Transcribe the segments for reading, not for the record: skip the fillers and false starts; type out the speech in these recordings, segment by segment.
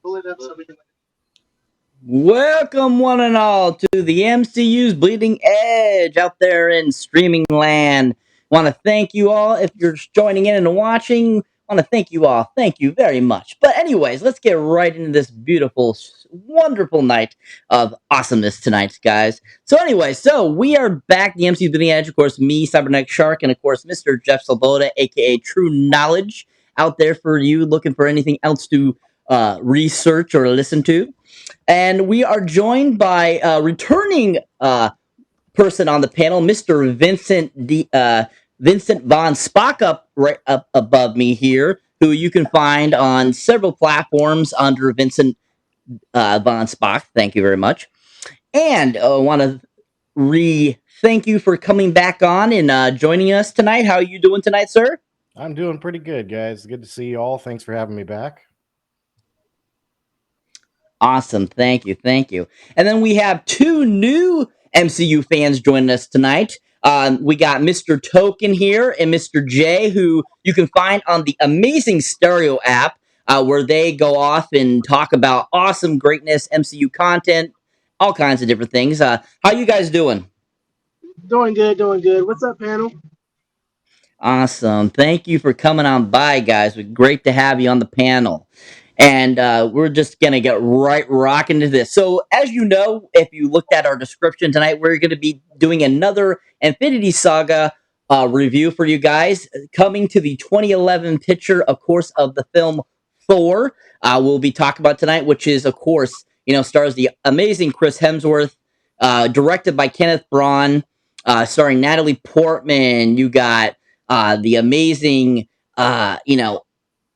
Pull it up so we can. Welcome, one and all, to the MCU's Bleeding Edge out there in streaming land. Want to thank you all if you're joining in and watching. Want to thank you all. Thank you very much. But anyways, let's get right into this beautiful, wonderful night of awesomeness tonight, guys. So we are back. The MCU's Bleeding Edge, of course, me, Cyberneticshark, and of course, Mr. Jeff Salvoda, aka True Knowledge, out there for you looking for anything else to research or listen to. And we are joined by a returning person on the panel, Mr. Vincent Vanspock, right up above me here, who you can find on several platforms under Vincent Vanspock. Thank you very much. And I want to thank you for coming back on and joining us tonight. How are you doing tonight, sir? I'm doing pretty good, guys. Good to see you all. Thanks for having me back. Awesome. Thank you. Thank you. And then we have two new MCU fans joining us tonight. We got Mr. Token here and Mr. J, who you can find on the amazing Stereo app, where they go off and talk about awesome greatness, MCU content, all kinds of different things. How you guys doing? Doing good, doing good. What's up, panel? Awesome. Thank you for coming on by, guys. It's great to have you on the panel. And we're just going to get right rocking into this. So, as you know, if you looked at our description tonight, we're going to be doing another Infinity Saga review for you guys, coming to the 2011 picture, of course, of the film Thor. We'll be talking about tonight, which is, of course, stars the amazing Chris Hemsworth, directed by Kenneth Branagh, starring Natalie Portman. You got the amazing,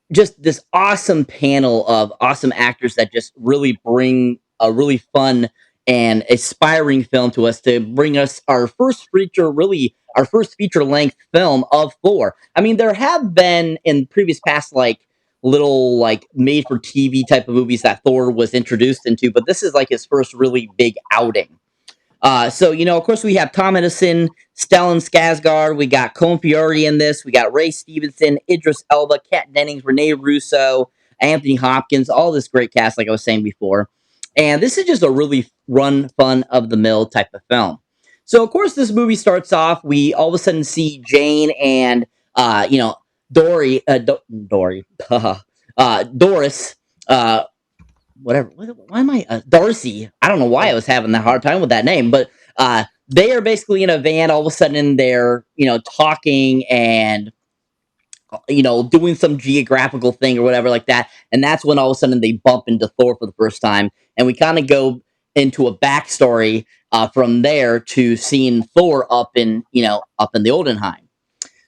just this awesome panel of awesome actors that just really bring a really fun and aspiring film to us, to bring us our first feature length film of Thor. I mean, there have been in previous past little made for TV type of movies that Thor was introduced into, but this is like his first really big outing. Of course, we have Tom Hiddleston, Stellan Skarsgård, we got Colin Fiore in this, we got Ray Stevenson, Idris Elba, Kat Dennings, Renee Russo, Anthony Hopkins, all this great cast, like I was saying before. And this is just a really fun, of-the-mill type of film. So, of course, this movie starts off, we all of a sudden see Jane and, Dory, Doris, whatever. Why am I Darcy? I don't know why I was having a hard time with that name, but they are basically in a van. All of a sudden, they're talking and doing some geographical thing or whatever like that, and that's when all of a sudden they bump into Thor for the first time, and we kind of go into a backstory from there to seeing Thor up in the Oldenheim.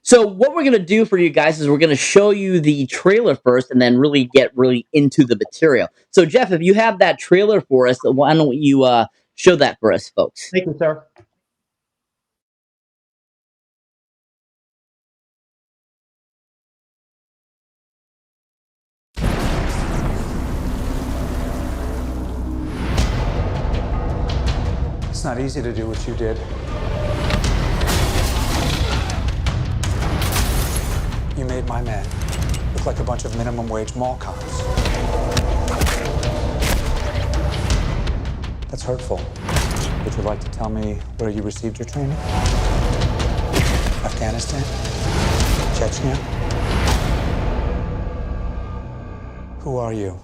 So what we're going to do for you guys is we're going to show you the trailer first and then really get into the material. So, Jeff, if you have that trailer for us, why don't you show that for us, folks? Thank you, sir. It's not easy to do what you did. You made my men look like a bunch of minimum wage mall cops. That's hurtful. Would you like to tell me where you received your training? Afghanistan? Chechnya? Who are you?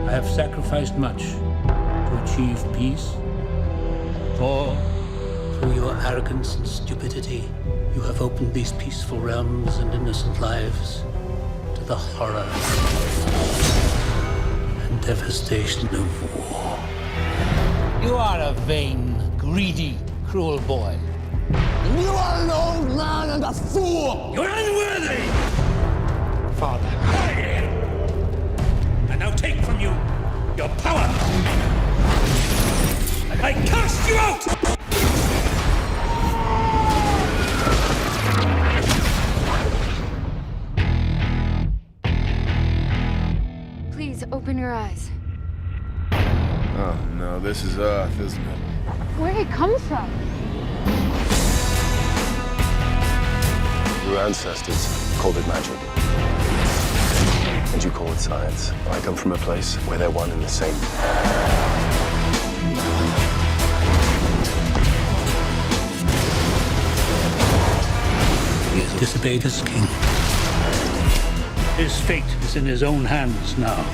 I have sacrificed much to achieve peace. For, through your arrogance and stupidity, you have opened these peaceful realms and innocent lives to the horror and devastation of war. You are a vain, greedy, cruel boy. And you are an old man and a fool! You're unworthy! Father. And now take from you your power! And I cast you out! Please open your eyes. Oh no, this is Earth, isn't it? Where'd it come from? Your ancestors called it magic. And you call it science. I come from a place where they're one and the same. He has disobeyed his king. His fate is in his own hands now.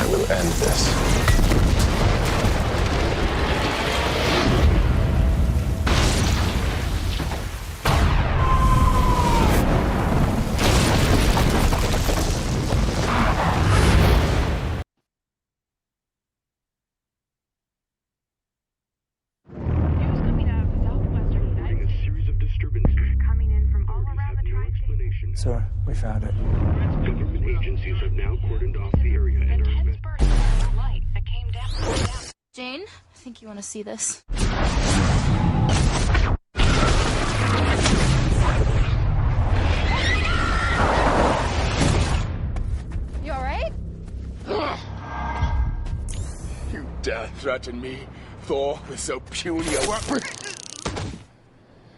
I will end this. Sir, we found it. Government agencies have now cordoned off the area and are investigating the light that came down. Jane, I think you want to see this. You alright? You dare threaten me, Thor, with so puny a weapon?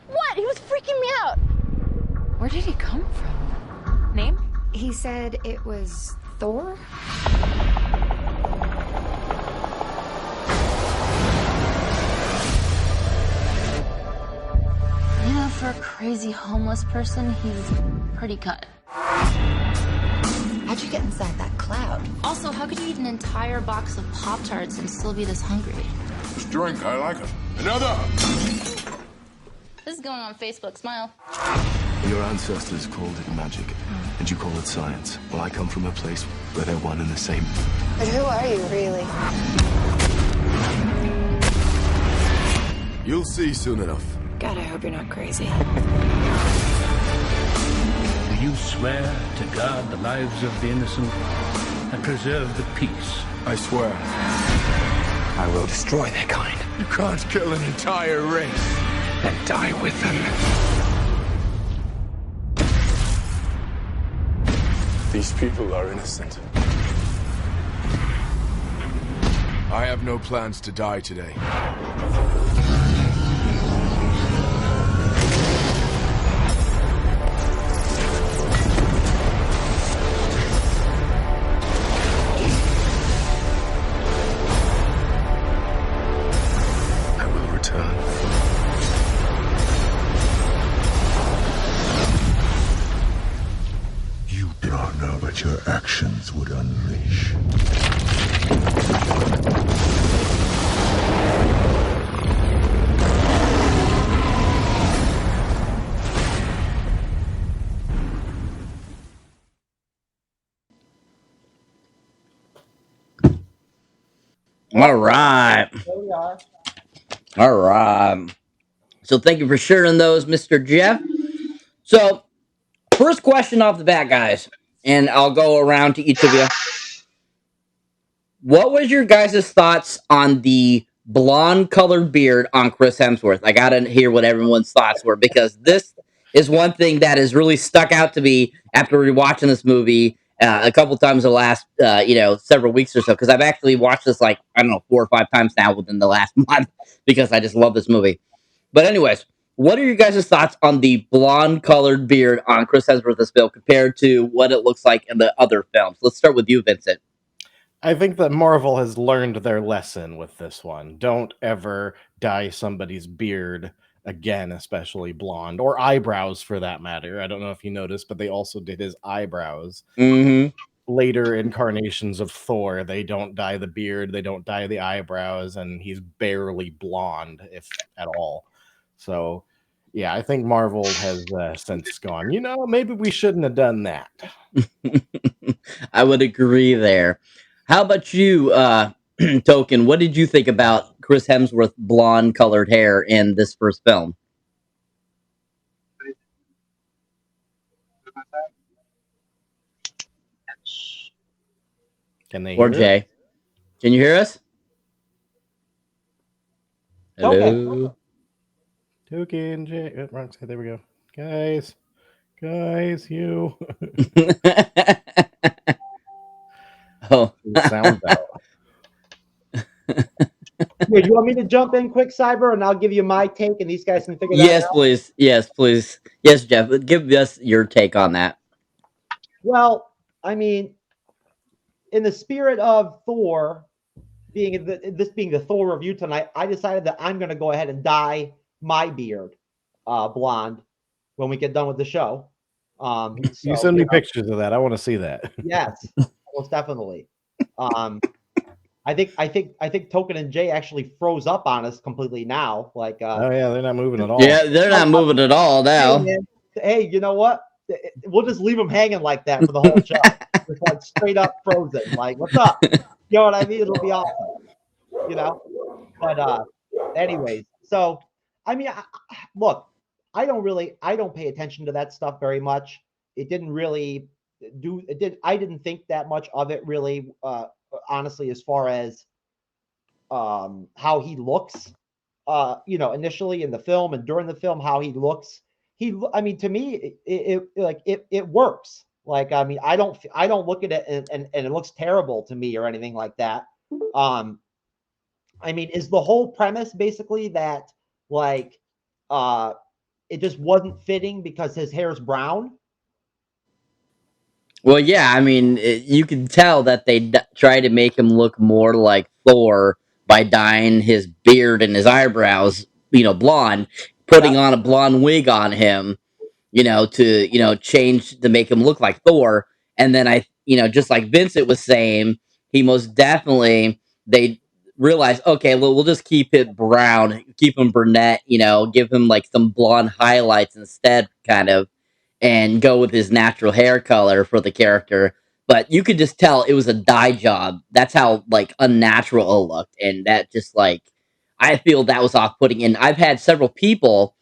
What? He was freaking me out. Where did he come from? Name? He said it was Thor? You know, for a crazy homeless person, he's pretty cut. How'd you get inside that cloud? Also, how could you eat an entire box of Pop-Tarts and still be this hungry? This drink, I like it. Another! This is going on Facebook. Smile. Your ancestors called it magic, and you call it science. Well, I come from a place where they're one and the same. But who are you, really? You'll see soon enough. God, I hope you're not crazy. Do you swear to guard the lives of the innocent and preserve the peace? I swear. I will destroy their kind You can't kill an entire race. and die with them. These people are innocent. I have no plans to die today. I will return. You do not know what your actions would unleash. All right. All right. So thank you for sharing those, Mr. Jeff. So, first question off the bat, guys, and I'll go around to each of you. What was your guys' thoughts on the blonde colored beard on Chris Hemsworth? I gotta hear what everyone's thoughts were because this is one thing that has really stuck out to me after rewatching this movie a couple times the last several weeks or so. Because I've actually watched this like I don't know 4 or 5 times now within the last month because I just love this movie. But anyways, what are your guys' thoughts on the blonde colored beard on Chris Hemsworth's film compared to what it looks like in the other films? Let's start with you, Vincent. I think that Marvel has learned their lesson with this one. Don't ever dye somebody's beard again, especially blonde, or eyebrows for that matter. I don't know if you noticed, but they also did his eyebrows. Mm-hmm. Later incarnations of Thor, they don't dye the beard, they don't dye the eyebrows, and he's barely blonde, if at all. So, yeah, I think Marvel has since gone, maybe we shouldn't have done that. I would agree there. How about you, Token? What did you think about Chris Hemsworth blonde colored hair in this first film? Can they Or hear Jay? it? Can you hear us? Hello? Token, Jay. Wrong side. There we go. Guys, Guys, you. Oh, sounds out. Yeah, you want me to jump in quick, Cyber, and I'll give you my take, and these guys can figure that yes, out? please. Yes, please. Yes, Jeff. Give us your take on that. Well, I mean, in the spirit of Thor being this being the Thor review tonight, I decided that I'm going to go ahead and dye my beard blonde when we get done with the show. You send me pictures of that. I want to see that. Yes, most definitely. I think Token and Jay actually froze up on us completely now. Like, oh yeah, they're not moving at all. Yeah, they're not moving at all now. Hey, you know what? We'll just leave them hanging like that for the whole show. Just like straight up frozen. Like, what's up? You know what I mean? It'll be awesome. You know? But anyways, so I mean, look, I don't pay attention to that stuff very much. It didn't really I didn't think that much of it really, honestly, as far as how he looks, initially in the film and during the film, how he looks. I mean, to me, it works. Like, I mean, I don't look at it and it looks terrible to me or anything like that. I mean, is the whole premise basically that like it just wasn't fitting because his hair's brown? Well, yeah, I mean, you can tell that they try to make him look more like Thor by dyeing his beard and his eyebrows, blonde, putting on a blonde wig on him, to change to make him look like Thor. And then just like Vincent was saying, he most definitely they realized, okay, well, we'll just keep it brown, keep him brunette, give him like some blonde highlights instead, kind of, and go with his natural hair color for the character. But you could just tell it was a dye job. That's how like unnatural it looked, and that just like I feel that was off-putting. And I've had several people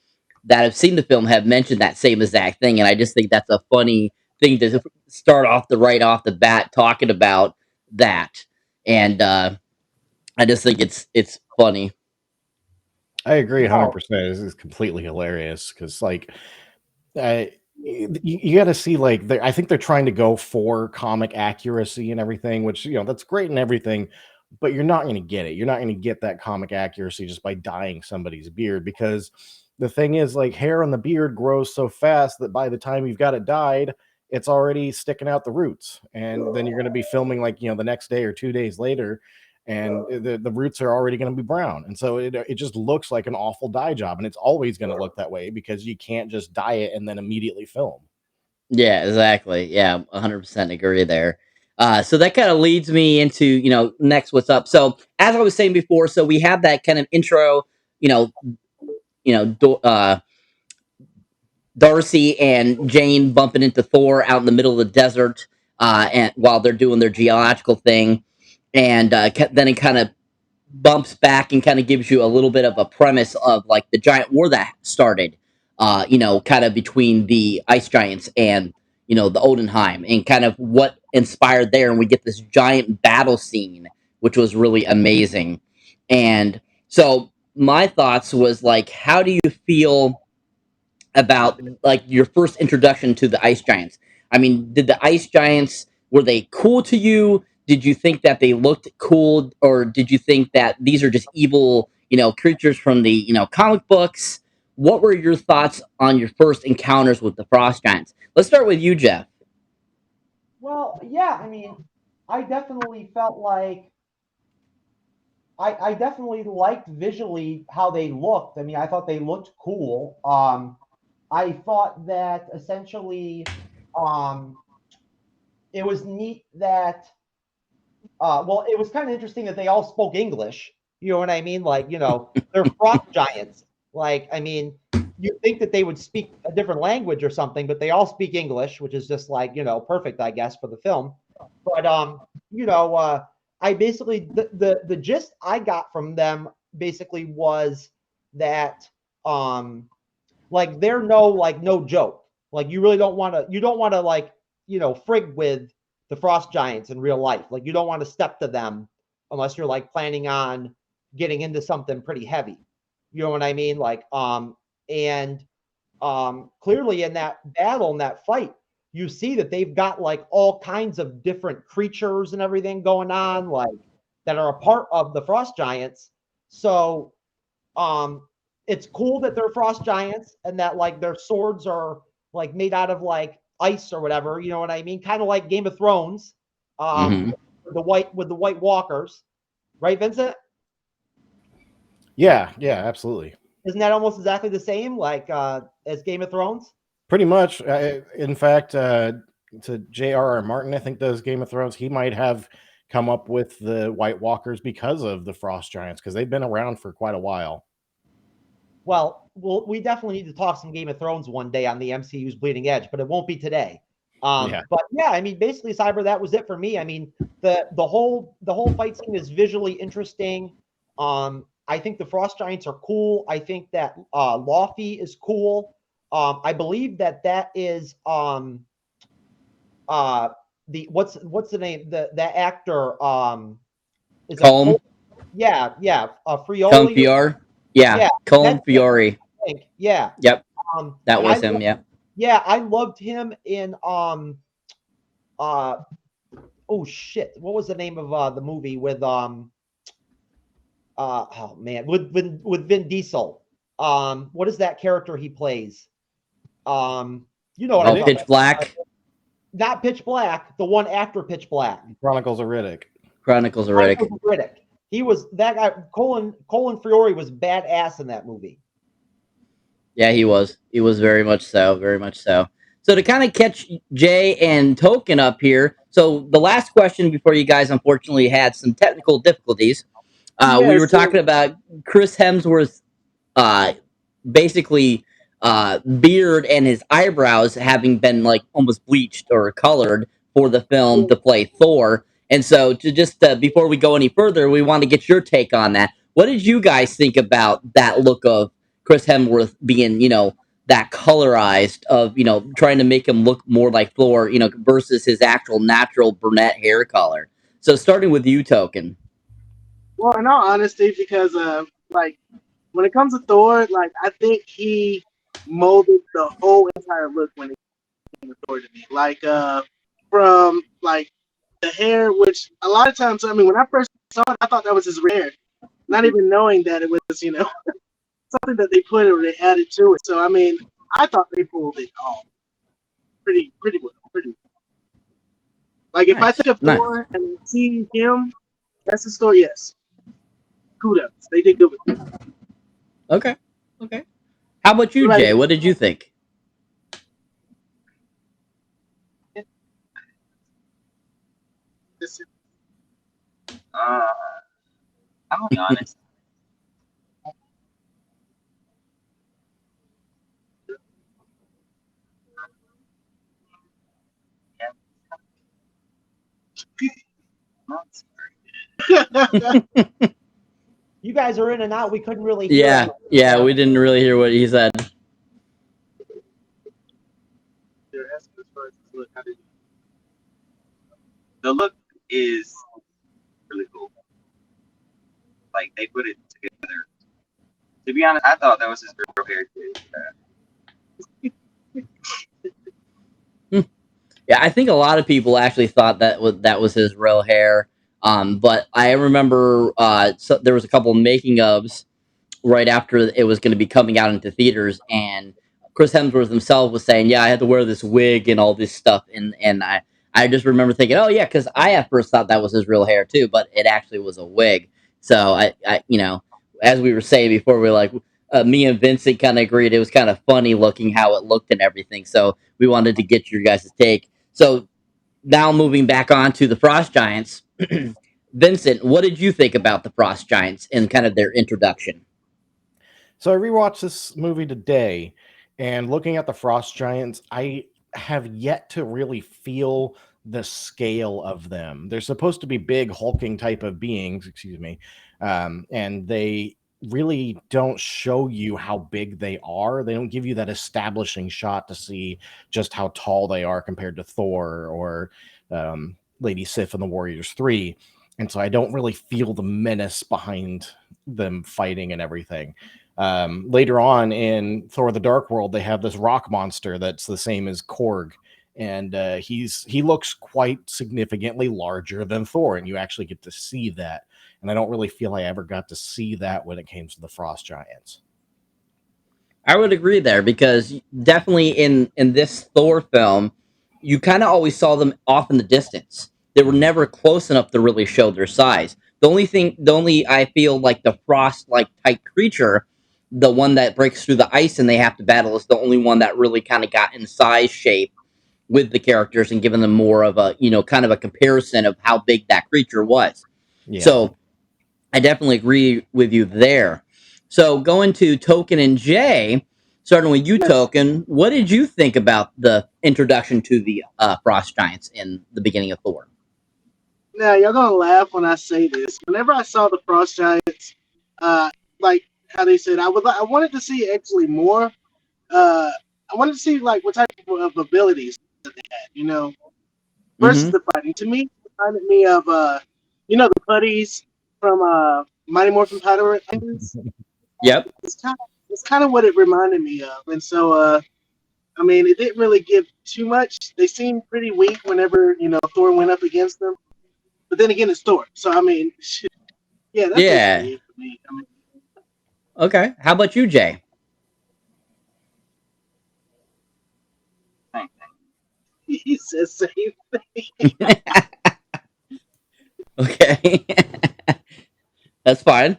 that have seen the film have mentioned that same exact thing, and I just think that's a funny thing to start off right off the bat talking about that. And I just think it's funny. I agree 100%. This is completely hilarious because like you got to see like I think they're trying to go for comic accuracy and everything, which that's great and everything, but you're not going to get it. You're not going to get that comic accuracy just by dyeing somebody's beard, because the thing is, like, hair on the beard grows so fast that by the time you've got it dyed, it's already sticking out the roots, and then you're going to be filming like the next day or 2 days later, and the roots are already going to be brown, and so it just looks like an awful dye job, and it's always going to look that way because you can't just dye it and then immediately film. Yeah, exactly. Yeah, 100% agree there. So that kind of leads me into next what's up. So as I was saying before, so we have that kind of intro, Darcy and Jane bumping into Thor out in the middle of the desert, and while they're doing their geological thing, and then it kind of bumps back and kind of gives you a little bit of a premise of like the giant war that started, kind of between the ice giants and the Odenheim, and kind of what inspired there, and we get this giant battle scene, which was really amazing. And so my thoughts was like, how do you feel about like your first introduction to the ice giants? I mean, did the ice giants, were they cool to you? Did you think that they looked cool, or did you think that these are just evil, creatures from the, comic books? What were your thoughts on your first encounters with the frost giants? Let's start with you, Jeff. Well, yeah, I mean, I definitely felt like I definitely liked visually how they looked. I mean, I thought they looked cool. I thought that essentially it was neat that well, it was kind of interesting that they all spoke English. You know what I mean? Like, they're frost giants. Like, I mean, you think that they would speak a different language or something, but they all speak English, which is just like, perfect, I guess, for the film. But I basically the gist I got from them basically was that like they're no joke. Like you really don't want to like frig with the frost giants in real life. Like you don't want to step to them unless you're like planning on getting into something pretty heavy. You know what I mean? Like and clearly in that battle, in that fight, you see that they've got like all kinds of different creatures and everything going on, like that are a part of the frost giants. So it's cool that they're frost giants and that like their swords are like made out of like ice or whatever, you know what I mean? Kind of like Game of Thrones, with the white walkers, right, Vincent? Yeah, absolutely. Isn't that almost exactly the same, like as Game of Thrones? Pretty much. In fact, to J.R.R. Martin, I think does Game of Thrones. He might have come up with the White Walkers because of the Frost Giants, because they've been around for quite a while. Well, we definitely need to talk some Game of Thrones one day on the MCU's Bleeding Edge, but it won't be today. But yeah, I mean, basically, Cyber, that was it for me. I mean, the whole fight scene is visually interesting. I think the Frost Giants are cool. I think that Laufey is cool. I believe that is the what's the name, that actor is Colm. Frioli. Colm Fiore. Yeah, Colm Fiore. Yeah. Yep. That was him. Yeah. Yeah, I loved him in oh shit, what was the name of the movie with oh man, with Vin Diesel? What is that character he plays? You know what I mean? Pitch Black. Not Pitch Black, the one after Pitch Black. Chronicles of Riddick. Chronicles of Riddick. He was that guy. Colin Fiore was badass in that movie. Yeah, he was. He was very much so. Very much so. So to kind of catch Jay and Token up here. So the last question before you guys unfortunately had some technical difficulties. We were talking about Chris Hemsworth's basically beard and his eyebrows having been like almost bleached or colored for the film to play Thor. And so to just before we go any further, we want to get your take on that. What did you guys think about that look of Chris Hemsworth being, that colorized of, trying to make him look more like Thor, versus his actual natural brunette hair color? So starting with you, Token. Well, in all honesty, because like when it comes to Thor, like I think he molded the whole entire look when it came to Thor to me. Like from like the hair, which a lot of times, I mean, when I first saw it, I thought that was his hair, not even knowing that it was, something that they put or they added to it. So I mean, I thought they pulled it off pretty well. Like if I think of Thor and see him, that's the story. Yes, kudos. They did good with it. Okay. How about you, Jay? What did you think? I'm gonna be honest. You guys are in and out. We couldn't really hear. Yeah, we didn't really hear what he said. The look is really cool. Like they put it together. To be honest, I thought that was his real hair too. Yeah, I think a lot of people actually thought that was his real hair. But I remember so there was a couple of making ofs right after it was going to be coming out into theaters, and Chris Hemsworth himself was saying, "Yeah, I had to wear this wig and all this stuff," and I just remember thinking, "Oh yeah," because I at first thought that was his real hair too, but it actually was a wig. So I as we were saying before, we were like. Me and Vincent kind of agreed it was kind of funny looking how it looked and everything. So we wanted to get your guys' take. So now moving back on to the Frost Giants, Vincent, what did you think about the Frost Giants and kind of their introduction? So I rewatched this movie today, and looking at the Frost Giants, I have yet to really feel the scale of them. They're supposed to be big, hulking type of beings, and they really don't show you how big they are. They don't give you that establishing shot to see just how tall they are compared to Thor or Lady Sif in the Warriors 3. And so I don't really feel the menace behind them fighting and everything. Later on in Thor: The Dark World, they have this rock monster that's the same as Korg, and he looks quite significantly larger than Thor, and you actually get to see that. And I don't really feel I ever got to see that when it came to the Frost Giants. I would agree there, because definitely in this Thor film, you kind of always saw them off in the distance. They were never close enough to really show their size. The only I feel like the frost like type creature, the one that breaks through the ice and they have to battle, is the only one that really kind of got in size shape with the characters and given them more of a, kind of a comparison of how big that creature was. Yeah. So I definitely agree with you there. So going to Token and Jay, starting with you, Token, what did you think about the introduction to the Frost Giants in the beginning of Thor? Now, y'all gonna laugh when I say this. Whenever I saw the Frost Giants, like how they said, I wanted to see actually more. I wanted to see like what type of abilities that they had, versus the fighting. To me, it reminded me of the putties from Mighty Morphin Power Rangers. Yep. It's kind of what it reminded me of, and so I mean, it didn't really give too much. They seemed pretty weak whenever Thor went up against them. But then again, it's Thor, so I mean, yeah, that's basically it for me. I mean, okay, how about you, Jay? He says same thing. Okay. That's fine.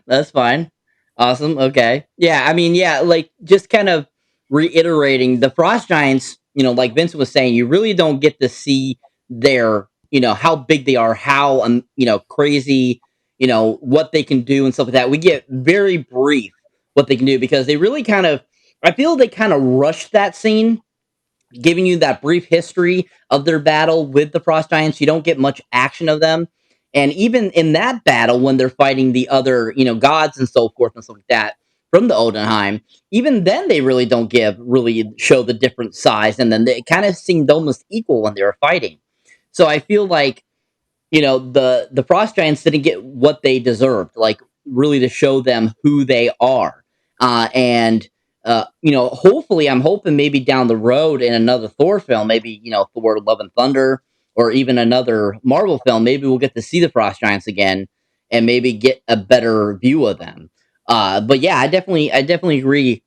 Awesome. Okay. Yeah, I mean, like just kind of reiterating the Frost Giants, like Vincent was saying, you really don't get to see their, how big they are, how crazy, what they can do and stuff like that. We get very brief what they can do, because they really I feel they kind of rushed that scene, giving you that brief history of their battle with the Frost Giants. You don't get much action of them. And even in that battle, when they're fighting the other, gods and so forth and stuff like that from the Odenheim, even then they really don't show the different size. And then they kind of seemed almost equal when they were fighting. So I feel like, the Frost Giants didn't get what they deserved, like really to show them who they are. Hopefully I'm hoping maybe down the road in another Thor film, maybe, Thor: Love and Thunder, or even another Marvel film, maybe we'll get to see the Frost Giants again and maybe get a better view of them. But yeah, I definitely agree,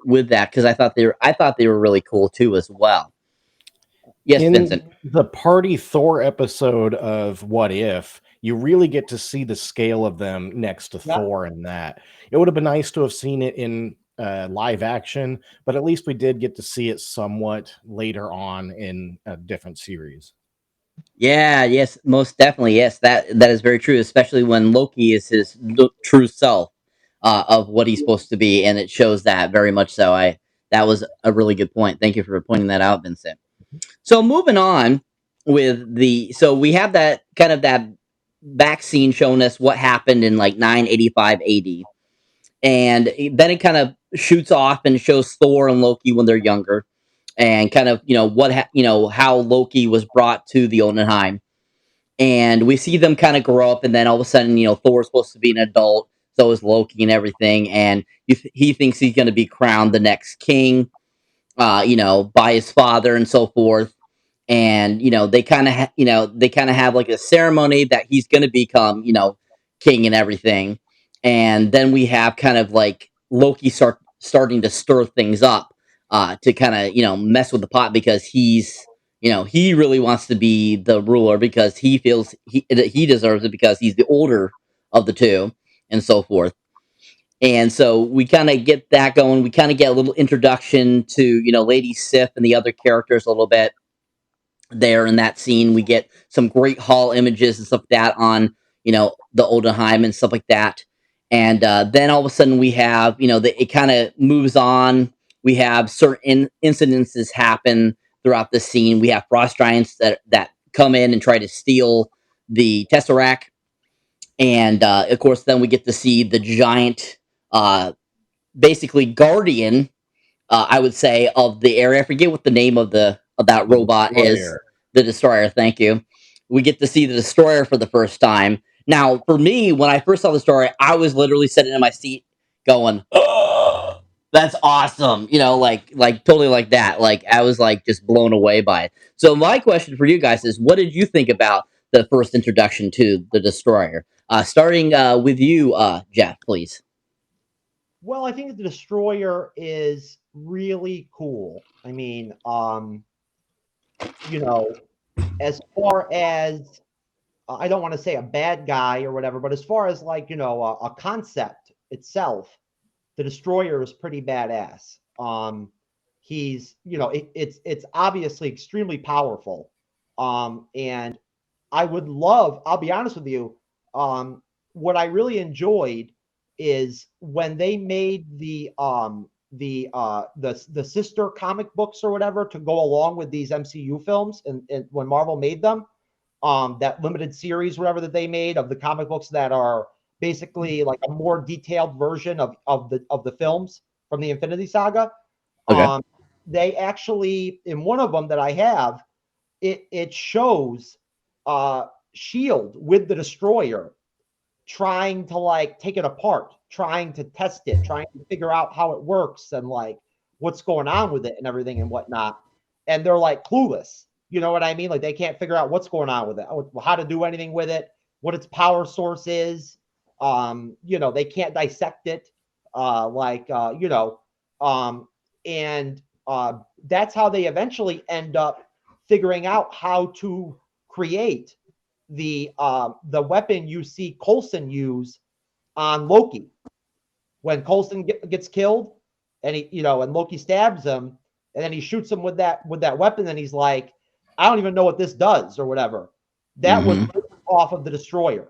with that, because I thought they were really cool too as well. Yes, in Vincent. The party Thor episode of What If, you really get to see the scale of them next to Thor in that. It would have been nice to have seen it in live action, but at least we did get to see it somewhat later on in a different series. Yeah, yes, most definitely. Yes, that is very true, especially when Loki is his true self of what he's supposed to be, and it shows that very much so. That was a really good point. Thank you for pointing that out, Vincent. So moving on so we have that kind of that back scene showing us what happened in like 985 AD. And then it kind of shoots off and shows Thor and Loki when they're younger, and kind of how Loki was brought to the Odenheim, and we see them kind of grow up, and then all of a sudden Thor's supposed to be an adult, so is Loki and everything, and he thinks he's going to be crowned the next king, by his father and so forth, and they kind of have like a ceremony that he's going to become king and everything. And then we have kind of like Loki starting to stir things up to kind of mess with the pot, because he's he really wants to be the ruler, because he feels he deserves it, because he's the older of the two and so forth. And so we kind of get that going. We kind of get a little introduction to Lady Sif and the other characters a little bit there in that scene. We get some great hall images and stuff like that on the Odenheim and stuff like that. And then all of a sudden we have it kind of moves on. We have certain incidences happen throughout the scene. We have Frost Giants that come in and try to steal the Tesseract, and of course then we get to see the giant basically guardian, I would say, of the area. I forget what the name of that robot is. The Destroyer. Thank you. We get to see the Destroyer for the first time. Now, for me, when I first saw the Destroyer, I was literally sitting in my seat going, "Oh!" That's awesome. Like totally like that. Like I was like just blown away by it. So my question for you guys is, what did you think about the first introduction to the Destroyer? Starting with you, Jeff, please. Well, I think the Destroyer is really cool. I mean, you know, as far as I don't want to say a bad guy or whatever, but as far as like, a concept itself, the Destroyer is pretty badass. He's, it's obviously extremely powerful. And I'll be honest with you, what I really enjoyed is when they made the sister comic books or whatever to go along with these MCU films, and when Marvel made them, that limited series, whatever that they made of the comic books that are basically like a more detailed version of the films from the Infinity Saga. Okay. They actually, in one of them that I have, it shows Shield with the Destroyer trying to like take it apart, trying to test it, trying to figure out how it works and like what's going on with it and everything and whatnot. And they're like clueless. You know what I mean? Like they can't figure out what's going on with it, how to do anything with it, what its power source is. They can't dissect it. And that's how they eventually end up figuring out how to create the weapon you see Coulson use on Loki when Coulson gets killed, and and Loki stabs him, and then he shoots him with that weapon, and he's like, I don't even know what this does or whatever. That was off of the Destroyer.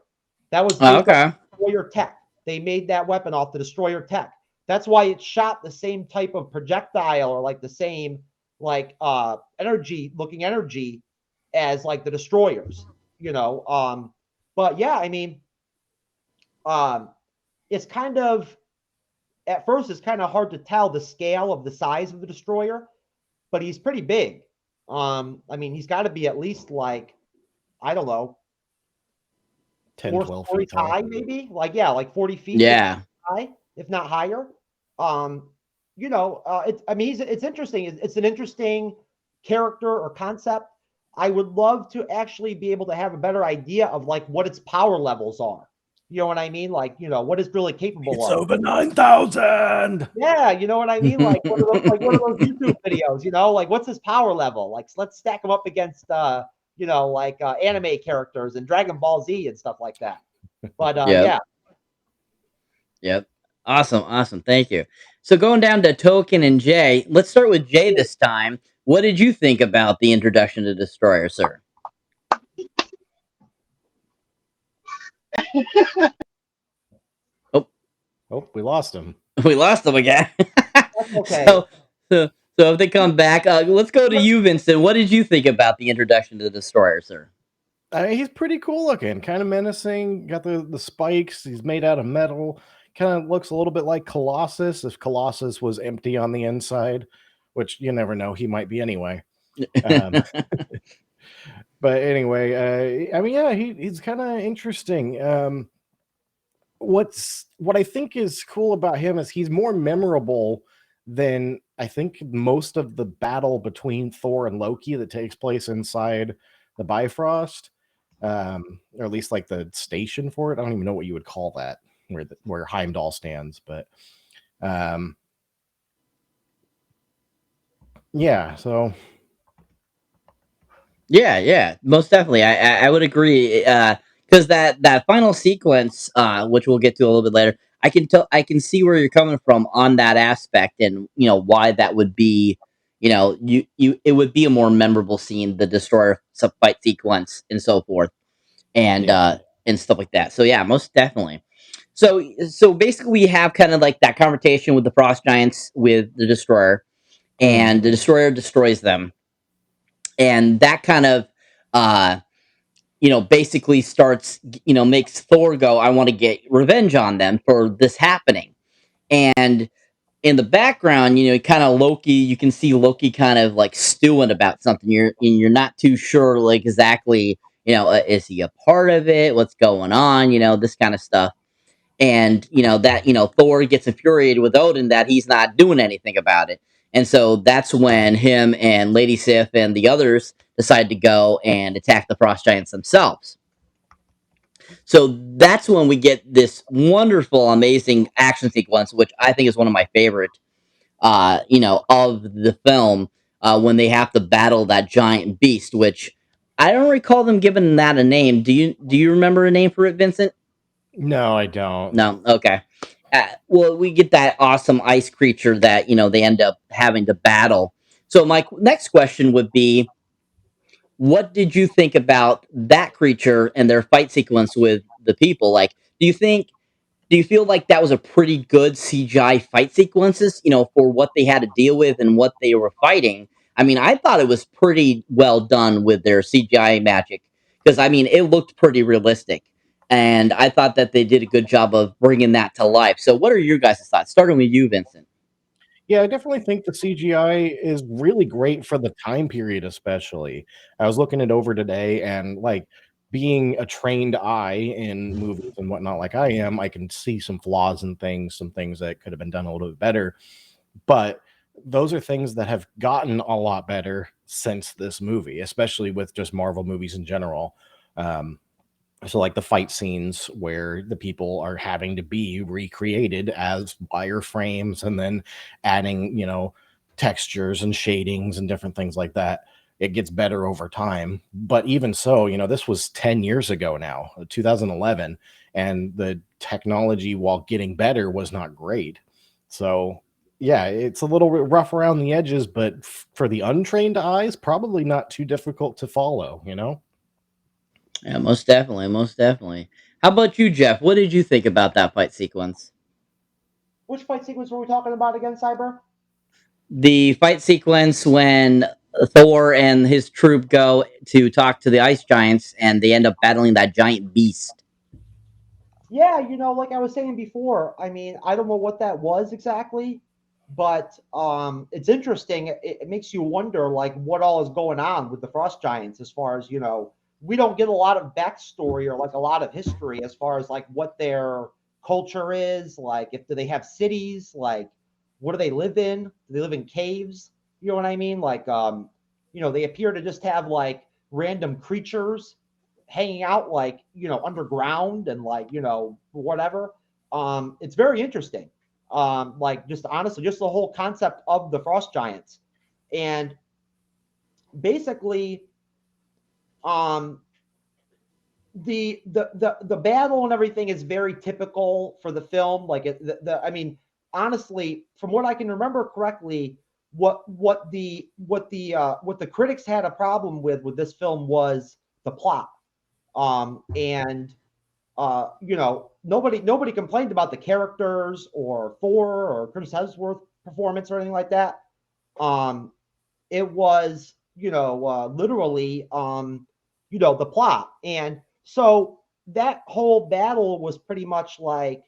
That was based Okay. on Destroyer tech. They made that weapon off the Destroyer tech. That's why it shot the same type of projectile or like the same like energy as like the Destroyers. But yeah, I mean, it's kind of at first it's kind of hard to tell the scale of the size of the Destroyer, but he's pretty big. I mean, he's got to be at least like, I don't know, 10, 12 feet feet tall. high, maybe like 40 feet Yeah. high, if not higher. It's interesting. It's an interesting character or concept. I would love to actually be able to have a better idea of like what its power levels are. You know what I mean? Like, what it's really capable of. It's over 9,000. Yeah, you know what I mean? Like what are those YouTube videos, like what's his power level? Like let's stack him up against anime characters and Dragon Ball Z and stuff like that. But yeah. Yep. Awesome. Thank you. So going down to Token and Jay, let's start with Jay this time. What did you think about the introduction to Destroyer, sir? Oh, we lost him. We lost him again. Okay. So if they come back, let's go to you, Vincent. What did you think about the introduction to the Destroyer, sir? He's pretty cool looking, kind of menacing. Got the spikes. He's made out of metal. Kind of looks a little bit like Colossus if Colossus was empty on the inside, which you never know. He might be anyway. But anyway, I mean, yeah, he's kind of interesting. What I think is cool about him is he's more memorable than I think most of the battle between Thor and Loki that takes place inside the Bifrost, or at least like the station for it. I don't even know what you would call that, where Heimdall stands, but yeah. So yeah, most definitely. I would agree. Because that final sequence, which we'll get to a little bit later, I can see where you're coming from on that aspect, and why that would be. It would be a more memorable scene, the Destroyer fight sequence and so forth, and stuff like that. So yeah, most definitely. So basically, we have kind of like that confrontation with the Frost Giants with the Destroyer, and the Destroyer destroys them, and that kind of basically starts, makes Thor go, I want to get revenge on them for this happening. And in the background, kind of Loki, you can see Loki kind of like stewing about something. You're not too sure, like exactly, is he a part of it? What's going on? This kind of stuff. and Thor gets infuriated with Odin that he's not doing anything about it. And so that's when him and Lady Sif and the others decide to go and attack the frost giants themselves. So that's when we get this wonderful, amazing action sequence, which I think is one of my favorite, of the film, when they have to battle that giant beast, which I don't recall them giving that a name. Do you remember a name for it, Vincent? No, I don't. No. Okay. Well, we get that awesome ice creature that they end up having to battle. So my next question would be, what did you think about that creature and their fight sequence with the people? Like, do you feel like that was a pretty good CGI fight sequences, for what they had to deal with and what they were fighting? I mean, I thought it was pretty well done with their CGI magic, because I mean, it looked pretty realistic, and I thought that they did a good job of bringing that to life. So, what are your guys' thoughts? Starting with you, Vincent. Yeah, I definitely think the CGI is really great for the time period, especially. I was looking it over today, and like being a trained eye in movies and whatnot, like I am, I can see some flaws and things, some things that could have been done a little bit better. But those are things that have gotten a lot better since this movie, especially with just Marvel movies in general. So like the fight scenes where the people are having to be recreated as wireframes and then adding, textures and shadings and different things like that. It gets better over time. But even so, this was 10 years ago now, 2011, and the technology, while getting better, was not great. So yeah, it's a little bit rough around the edges, but for the untrained eyes, probably not too difficult to follow, Yeah, most definitely, most definitely. How about you, Jeff? What did you think about that fight sequence? Which fight sequence were we talking about again, Cyber? The fight sequence when Thor and his troop go to talk to the ice giants and they end up battling that giant beast. Yeah, like I was saying before, I mean, I don't know what that was exactly, but it's interesting. It makes you wonder, like, what all is going on with the frost giants as far as, we don't get a lot of backstory or like a lot of history as far as like what their culture is, like if do they have cities, like what do they live in? Do they live in caves? You know what I mean? Like they appear to just have like random creatures hanging out like underground and like whatever. It's very interesting. Like just honestly, just the whole concept of the frost giants, and basically the battle and everything is very typical for the film. Like I mean, honestly, from what I can remember correctly, what the critics had a problem with this film was the plot. And nobody complained about the characters or Thor or Chris Hemsworth performance or anything like that. It was literally the plot, and so that whole battle was pretty much like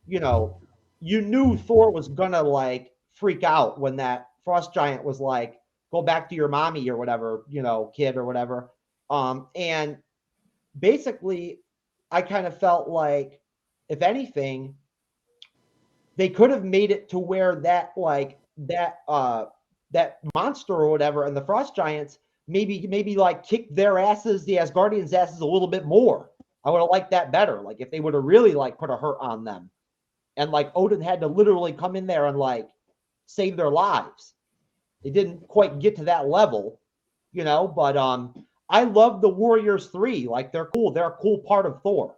you knew Thor was gonna like freak out when that frost giant was like, go back to your mommy or whatever, kid or whatever. And basically I kind of felt like, if anything, they could have made it to where that that monster or whatever and the frost giants maybe like kicked their asses, the Asgardians' asses, a little bit more. I would have liked that better. Like if they would have really like put a hurt on them, and like Odin had to literally come in there and like save their lives. They didn't quite get to that level, but I love the Warriors 3. Like they're cool. They're a cool part of Thor.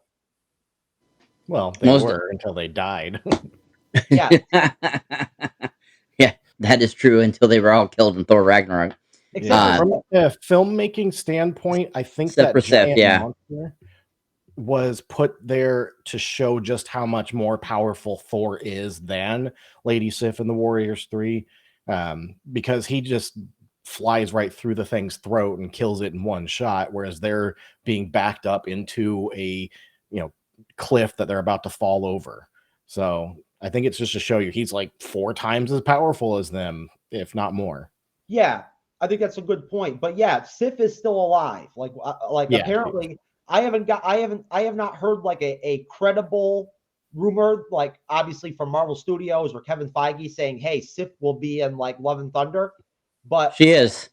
Well, they were until they died. Yeah. Yeah, that is true until they were all killed in Thor Ragnarok. From a filmmaking standpoint, I think that giant monster was put there to show just how much more powerful Thor is than Lady Sif in the Warriors 3, because he just flies right through the thing's throat and kills it in one shot, whereas they're being backed up into a cliff that they're about to fall over. So I think it's just to show you he's like 4 times as powerful as them, if not more. Yeah, I think that's a good point. But yeah, Sif is still alive. Like Yeah. Apparently, I have not heard like a credible rumor, like obviously from Marvel Studios or Kevin Feige saying, hey, Sif will be in like Love and Thunder. But She is.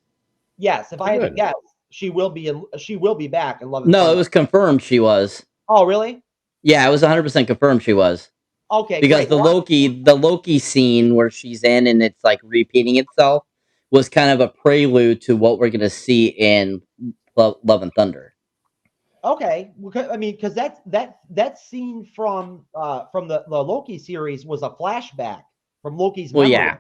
yes, if I had to Good. guess, she will be back in Love and No, Thunder. it was confirmed she was. Oh, really? Yeah, it was 100% confirmed she was. Okay, Because great. the Loki scene where she's in and it's like repeating itself was kind of a prelude to what we're gonna see in Love and Thunder. Okay, I mean, because that scene from the Loki series was a flashback from Loki's Well, memory. yeah.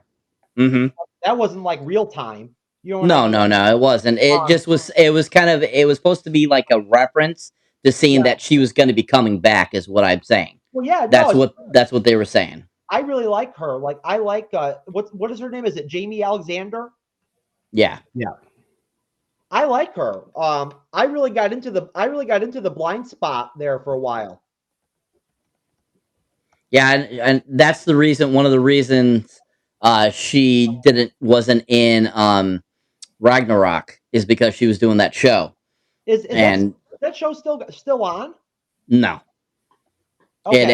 Mm-hmm. That wasn't like real time. You know what No, I mean? no, it wasn't. It just was. It was kind of. It was supposed to be like a reference to seeing that she was going to be coming back. Is what I'm saying. Well, yeah, no, That's what they were saying. I really like her. Like, I like what is her name? Is it Jamie Alexander? Yeah. Yeah. I like her. I really got into the blind spot there for a while. Yeah, and that's the reason. One of the reasons she wasn't in Ragnarok is because she was doing that show. Is and that show still on? No. Okay. It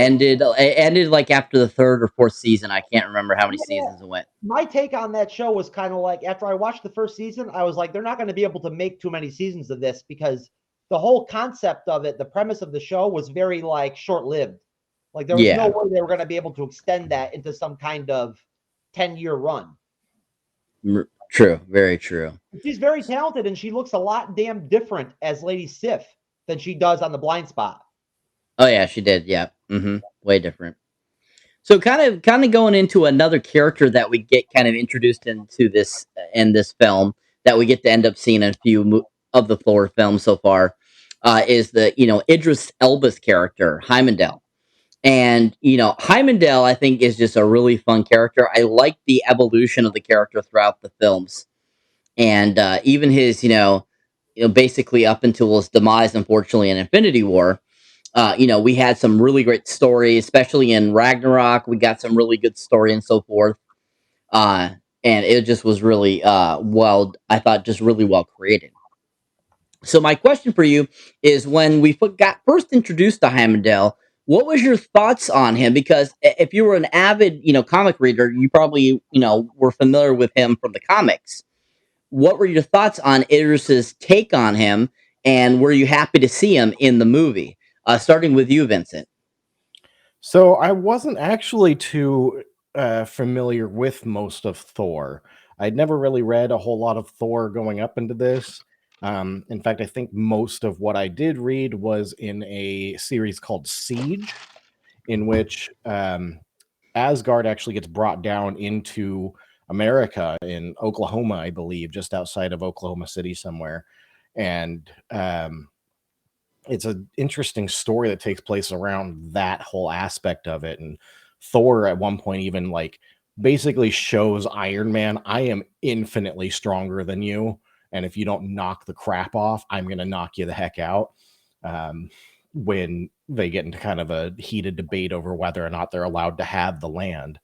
ended like after the third or fourth season. I can't remember how many seasons it went. My take on that show was kind of like, after I watched the first season, I was like, they're not going to be able to make too many seasons of this, because the whole concept of it, the premise of the show, was very like short-lived. Like, there was no way they were going to be able to extend that into some kind of 10-year run. True, very true. She's very talented, and she looks a lot damn different as Lady Sif than she does on the Blind Spot. Oh yeah, she did. Yeah, way different. So kind of going into another character that we get kind of introduced into this in this film that we get to end up seeing in a few of the Thor films so far is the Idris Elba's character Heimdall. And Heimdall, I think, is just a really fun character. I like the evolution of the character throughout the films, and even his basically up until his demise, unfortunately, in Infinity War. We had some really great story, especially in Ragnarok. We got some really good story and so forth. And it just was really I thought just really well created. So my question for you is, when we got first introduced to Heimdall, what was your thoughts on him? Because if you were an avid, comic reader, you probably, were familiar with him from the comics. What were your thoughts on Idris's take on him, and were you happy to see him in the movie? Starting with you, Vincent. So I wasn't actually too familiar with most of Thor. I'd never really read a whole lot of Thor going up into this. In fact, I think most of what I did read was in a series called Siege, in which Asgard actually gets brought down into America in Oklahoma, I believe, just outside of Oklahoma City somewhere. And it's an interesting story that takes place around that whole aspect of it. And Thor at one point even like basically shows Iron Man, I am infinitely stronger than you. And if you don't knock the crap off, I'm going to knock you the heck out. When they get into kind of a heated debate over whether or not they're allowed to have the land.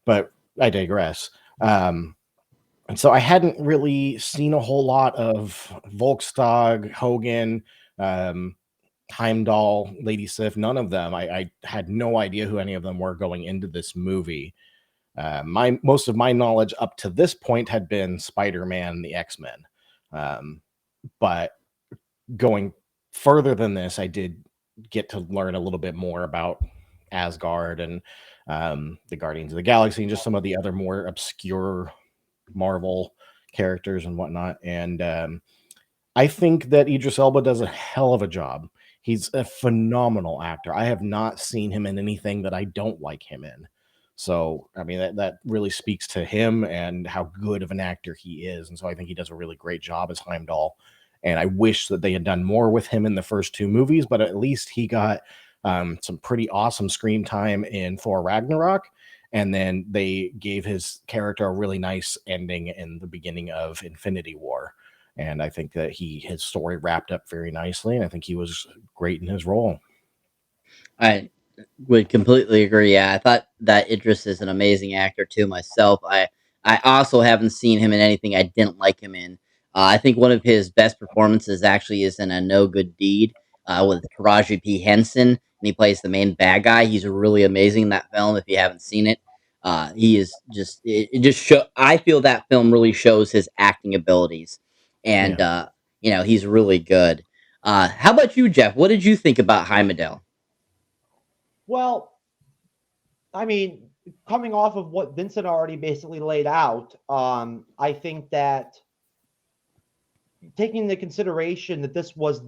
But I digress. And so I hadn't really seen a whole lot of Volkstag, Hogan, Heimdall, Lady Sif, none of them. I had no idea who any of them were going into this movie. Most of my knowledge up to this point had been Spider-Man, the X-Men. But going further than this, I did get to learn a little bit more about Asgard and the Guardians of the Galaxy and just some of the other more obscure Marvel characters and whatnot. And I think that Idris Elba does a hell of a job. He's a phenomenal actor. I have not seen him in anything that I don't like him in. So, I mean, that really speaks to him and how good of an actor he is. And so I think he does a really great job as Heimdall. And I wish that they had done more with him in the first two movies, but at least he got some pretty awesome screen time in Thor Ragnarok. And then they gave his character a really nice ending in the beginning of Infinity War. And I think that his story wrapped up very nicely. And I think he was great in his role. I would completely agree. Yeah, I thought that Idris is an amazing actor too myself. I also haven't seen him in anything I didn't like him in. I think one of his best performances actually is in A No Good Deed. with Taraji P. Henson, and he plays the main bad guy. He's really amazing in that film. If you haven't seen it, he is just it just show. I feel that film really shows his acting abilities, and he's really good. How about you, Jeff? What did you think about Heimdall? Well, I mean, coming off of what Vincent already basically laid out, I think that taking into consideration that this was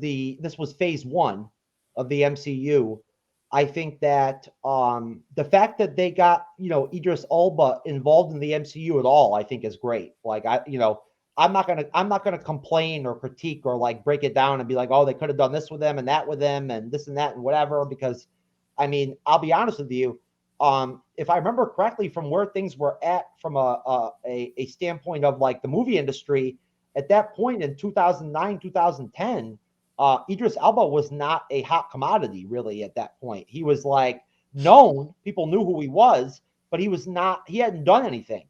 phase one of the MCU, I think that the fact that they got Idris Alba involved in the MCU at all, I think is great. Like I'm not gonna complain or critique or like break it down and be like, oh, they could have done this with them and that with them and this and that and whatever. Because I mean, I'll be honest with you. If I remember correctly, from where things were at from a standpoint of like the movie industry at that point in 2009, 2010, Idris Alba was not a hot commodity really at that point. He was like known, people knew who he was, but he hadn't done anything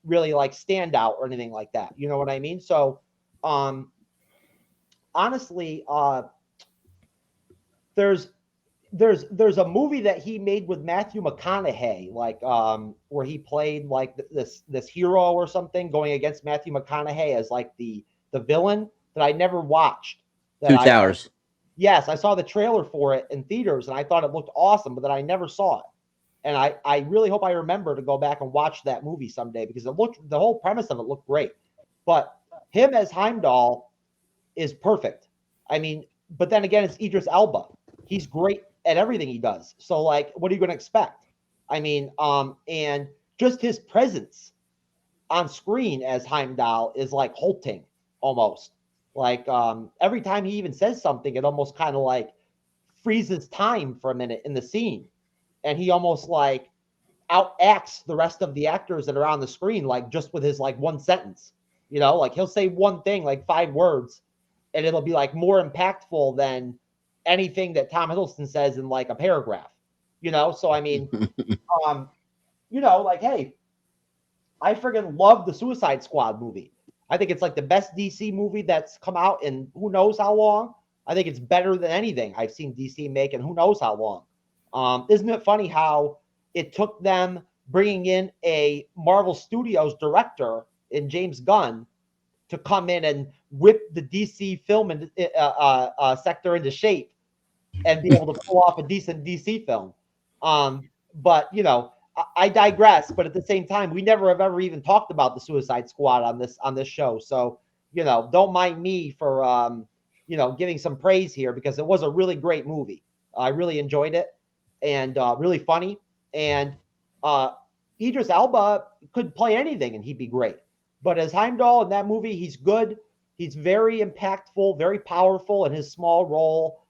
really like stand out or anything like that. You know what I mean? So honestly, there's a movie that he made with Matthew McConaughey, like where he played like this hero or something going against Matthew McConaughey as like the villain that I never watched. Two Towers. Yes, I saw the trailer for it in theaters and I thought it looked awesome, but then I never saw it. And I really hope I remember to go back and watch that movie someday because the whole premise of it looked great. But him as Heimdall is perfect. I mean, but then again, it's Idris Elba. He's great at everything he does. So like, what are you going to expect? I mean, and just his presence on screen as Heimdall is like halting almost. Like every time he even says something, it almost kind of like freezes time for a minute in the scene. And he almost like outacts the rest of the actors that are on the screen, like just with his like one sentence, like he'll say one thing, like 5 words, and it'll be like more impactful than anything that Tom Hiddleston says in like a paragraph, So, I mean, like, hey, I friggin' love the Suicide Squad movie. I think it's like the best DC movie that's come out in who knows how long. I think it's better than anything I've seen DC make in who knows how long. Isn't it funny how it took them bringing in a Marvel Studios director in James Gunn to come in and whip the DC film sector into shape and be able to pull off a decent DC film. But I digress. But at the same time, we never have ever even talked about the Suicide Squad on this show. So don't mind me for giving some praise here because it was a really great movie. I really enjoyed it and really funny. And Idris Elba could play anything and he'd be great. But as Heimdall in that movie, he's good. He's very impactful, very powerful in his small role.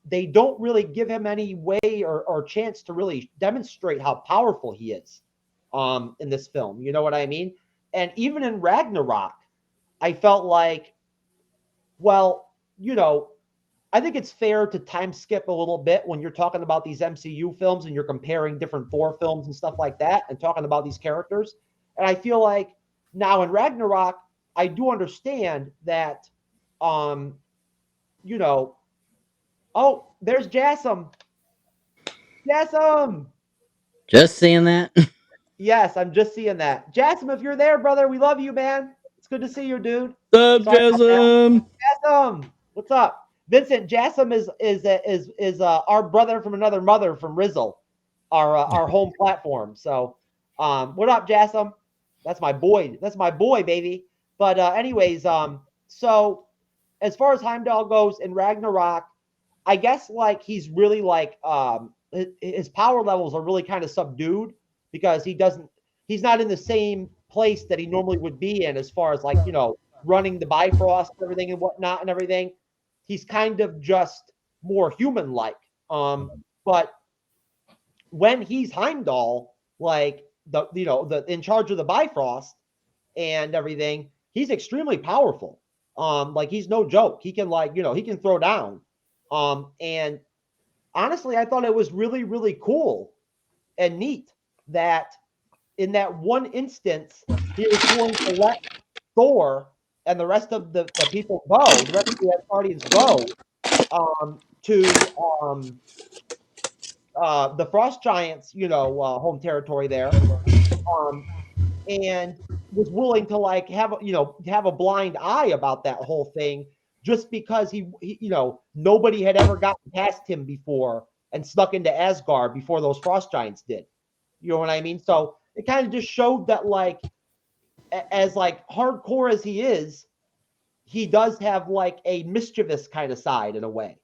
They don't really give him any way or chance to really demonstrate how powerful he is in this film. You know what I mean? And even in Ragnarok, I felt like, well, I think it's fair to time skip a little bit when you're talking about these MCU films and you're comparing different Thor films and stuff like that and talking about these characters. And I feel like now in Ragnarok, I do understand that, oh, there's Jassam. Jassam! Just seeing that? Yes, I'm just seeing that. Jassam, if you're there, brother, we love you, man. It's good to see you, dude. What's up, Jassam? Jassam, what's up? Vincent, Jassam is our brother from another mother from Rizzle, our home platform. So, what up, Jassam? That's my boy. That's my boy, baby. But anyways, so as far as Heimdall goes in Ragnarok, I guess like he's really like his power levels are really kind of subdued because he's not in the same place that he normally would be in as far as like, running the Bifrost and everything and whatnot and everything. He's kind of just more human-like. But when he's Heimdall, like the in charge of the Bifrost and everything, he's extremely powerful. Like he's no joke. He can he can throw down. And honestly, I thought it was really, really cool and neat that in that one instance, he was going to let Thor and the rest of the people go, the rest of the Asgardians go, to the Frost Giants, home territory there, and was willing to like have a blind eye about that whole thing, just because he nobody had ever gotten past him before and snuck into Asgard before those Frost Giants did. You know what I mean? So it kind of just showed that, like, as like hardcore as he is, he does have like a mischievous kind of side in a way.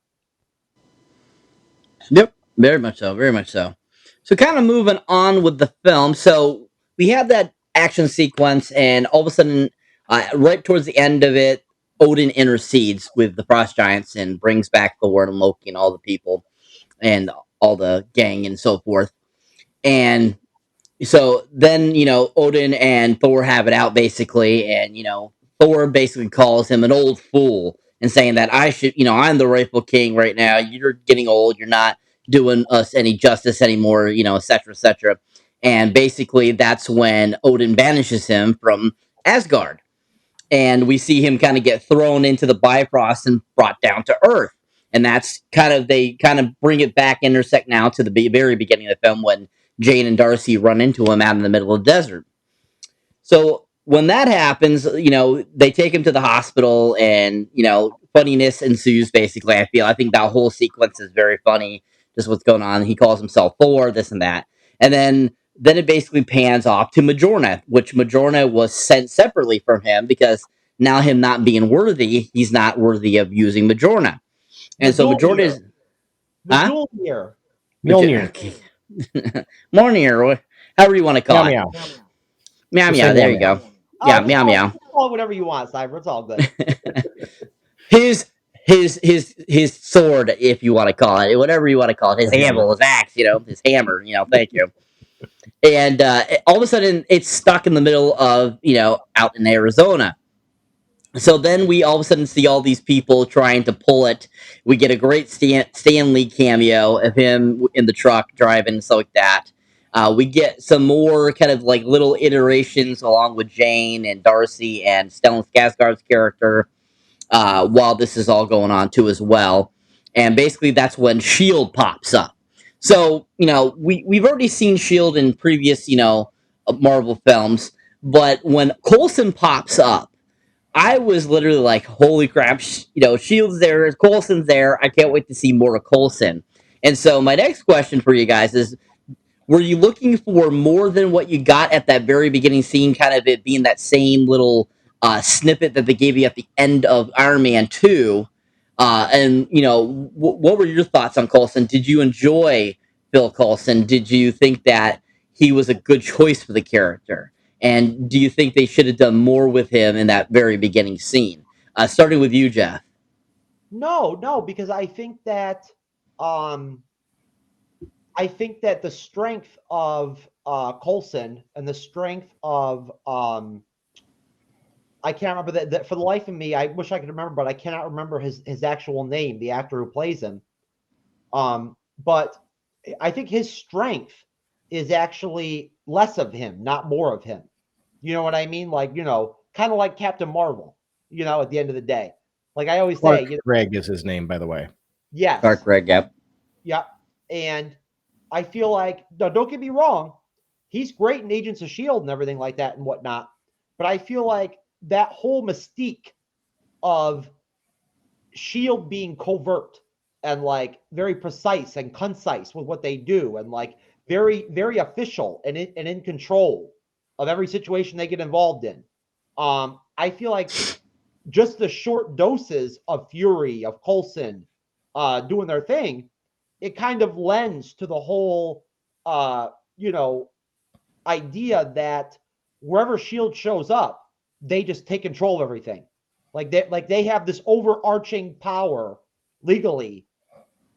Yep, very much so, very much so. So, kind of moving on with the film. So, we have that action sequence, and all of a sudden, right towards the end of it, Odin intercedes with the Frost Giants and brings back Thor and Loki and all the people and all the gang and so forth. And so then, Odin and Thor have it out basically, and Thor basically calls him an old fool and saying that I'm the rightful king right now. You're getting old. You're not doing us any justice anymore, et cetera, et cetera. And basically, that's when Odin banishes him from Asgard, and we see him kind of get thrown into the Bifrost and brought down to Earth. And that's they kind of bring it back, intersect now to the very beginning of the film when Jane and Darcy run into him out in the middle of the desert. So when that happens, they take him to the hospital, and funniness ensues. Basically, I think that whole sequence is very funny. Just what's going on. He calls himself Thor, this and that, and then it basically pans off to Majorna, which Majorna was sent separately from him because now him not being worthy, he's not worthy of using Majorna, and so Majorna is Mjolnir. Mjolnir. Mjolnir, however you want to call it. Meow. Meow meow. There you go. Yeah, meow meow. Call it whatever you want, Cyber. It's all good. his sword, if you want to call it, whatever you want to call it, his hammer, his axe, his hammer. Thank you. And all of a sudden, it's stuck in the middle of out in Arizona. So then we all of a sudden see all these people trying to pull it. We get a great Stan Lee cameo of him in the truck driving and stuff like that. We get some more kind of like little iterations along with Jane and Darcy and Stellan Skarsgård's character while this is all going on too as well. And basically that's when S.H.I.E.L.D. pops up. So, we've already seen S.H.I.E.L.D. in previous, Marvel films, but when Coulson pops up, I was literally like, holy crap, S.H.I.E.L.D's there, Coulson's there, I can't wait to see more of Coulson. And so my next question for you guys is, were you looking for more than what you got at that very beginning scene, kind of it being that same little snippet that they gave you at the end of Iron Man 2? And, what were your thoughts on Coulson? Did you enjoy Phil Coulson? Did you think that he was a good choice for the character? And do you think they should have done more with him in that very beginning scene? Starting with you, Jeff. No, because I think that the strength of Coulson and the strength of I can't remember that for the life of me. I wish I could remember, but I cannot remember his actual name, the actor who plays him. But I think his strength is actually less of him, not more of him. You know what I mean? Like, kind of like Captain Marvel, at the end of the day. Like I always say, Greg is his name, by the way. Yes. Clark Gregg, yep. Yep. And I feel like, no, don't get me wrong, he's great in Agents of S.H.I.E.L.D. and everything like that and whatnot. But I feel like that whole mystique of S.H.I.E.L.D. being covert and like very precise and concise with what they do and like very, very official and in control of every situation they get involved in. I feel like just the short doses of Fury, of Coulson doing their thing, it kind of lends to the whole, idea that wherever S.H.I.E.L.D. shows up, they just take control of everything. Like they have this overarching power legally,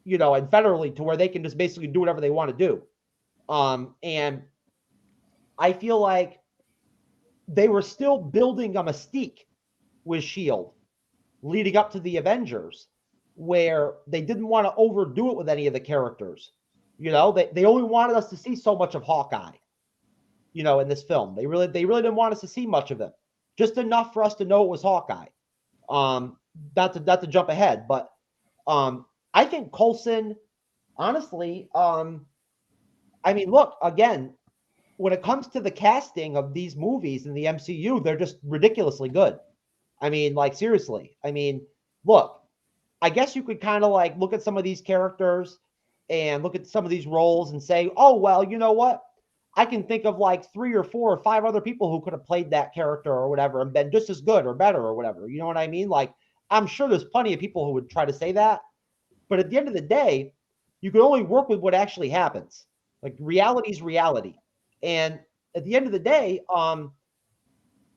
and federally to where they can just basically do whatever they want to do. And I feel like they were still building a mystique with S.H.I.E.L.D. leading up to the Avengers, where they didn't want to overdo it with any of the characters. They only wanted us to see so much of Hawkeye, in this film. They really didn't want us to see much of him. Just enough for us to know it was Hawkeye. Not to jump ahead, but I think Coulson, honestly, I mean, look, again, when it comes to the casting of these movies in the MCU, they're just ridiculously good. I mean, like, seriously. I mean, look, I guess you could kind of like look at some of these characters and look at some of these roles and say, oh, well, you know what? I can think of like 3 or 4 or 5 other people who could have played that character or whatever and been just as good or better or whatever. You know what I mean? Like, I'm sure there's plenty of people who would try to say that. But at the end of the day, you can only work with what actually happens. Like, reality is reality. And at the end of the day,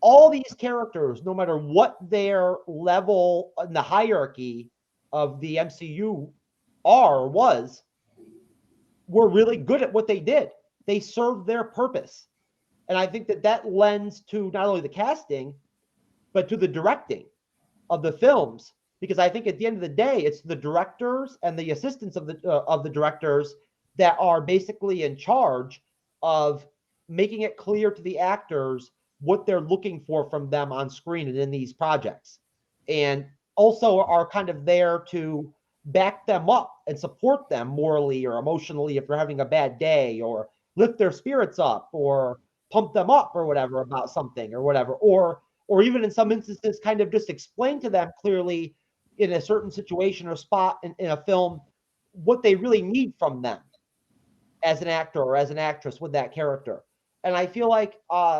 all these characters, no matter what their level in the hierarchy of the MCU was, were really good at what they did. They served their purpose. And I think that lends to not only the casting, but to the directing of the films. Because I think at the end of the day, it's the directors and the assistants of the directors that are basically in charge of making it clear to the actors what they're looking for from them on screen and in these projects. And also are kind of there to back them up and support them morally or emotionally if they're having a bad day, or lift their spirits up or pump them up or whatever about something or whatever, or even in some instances kind of just explain to them clearly in a certain situation or spot in a film what they really need from them as an actor or as an actress with that character. And I feel like,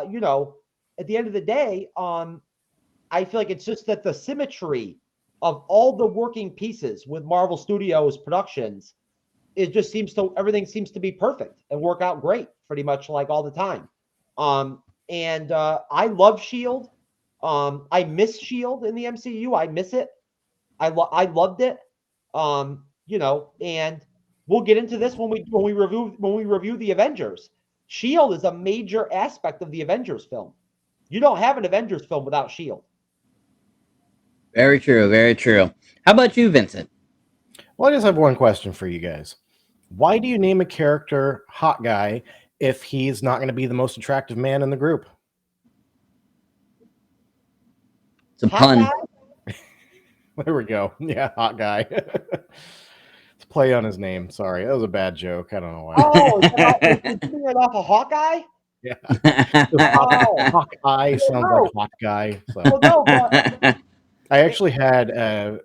you know, at the end of the day, I feel like it's just that the symmetry of all the working pieces with Marvel Studios productions, it just seems to, everything seems to be perfect and work out great pretty much like all the time. And I love S.H.I.E.L.D. I miss S.H.I.E.L.D. in the MCU. I miss it. I loved it. You know, and we'll get into this when we review the Avengers. S.H.I.E.L.D. is a major aspect of the Avengers film. You don't have an Avengers film without S.H.I.E.L.D. Very true. Very true. How about you, Vincent? Well, I just have one question for you guys. Why do you name a character Hot Guy if he's not going to be the most attractive man in the group? It's a pun. There we go. Yeah, Hot Guy. It's play on his name. Sorry, that was a bad joke. I don't know why. Oh, is it off of Hawkeye? Yeah. Oh. Hawkeye sounds like Hot Guy. So. Well, no, but I actually had a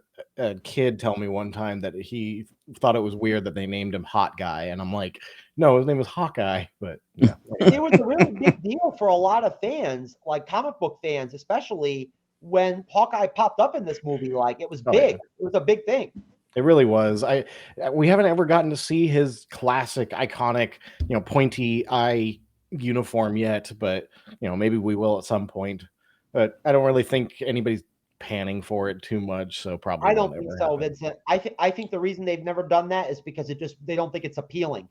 kid tell me one time that he thought it was weird that they named him Hot Guy, and I'm like, no, his name was Hawkeye. But yeah, it was a really big deal for a lot of fans, like comic book fans, especially when Hawkeye popped up in this movie. Like, it was big. Yeah. It was a big thing. It really was. We haven't ever gotten to see his classic, iconic, you know, pointy eye uniform yet, but you know, maybe we will at some point. But I don't really think anybody's panning for it too much, so probably I don't think so, Vincent. I think the reason they've never done that is because they don't think it's appealing.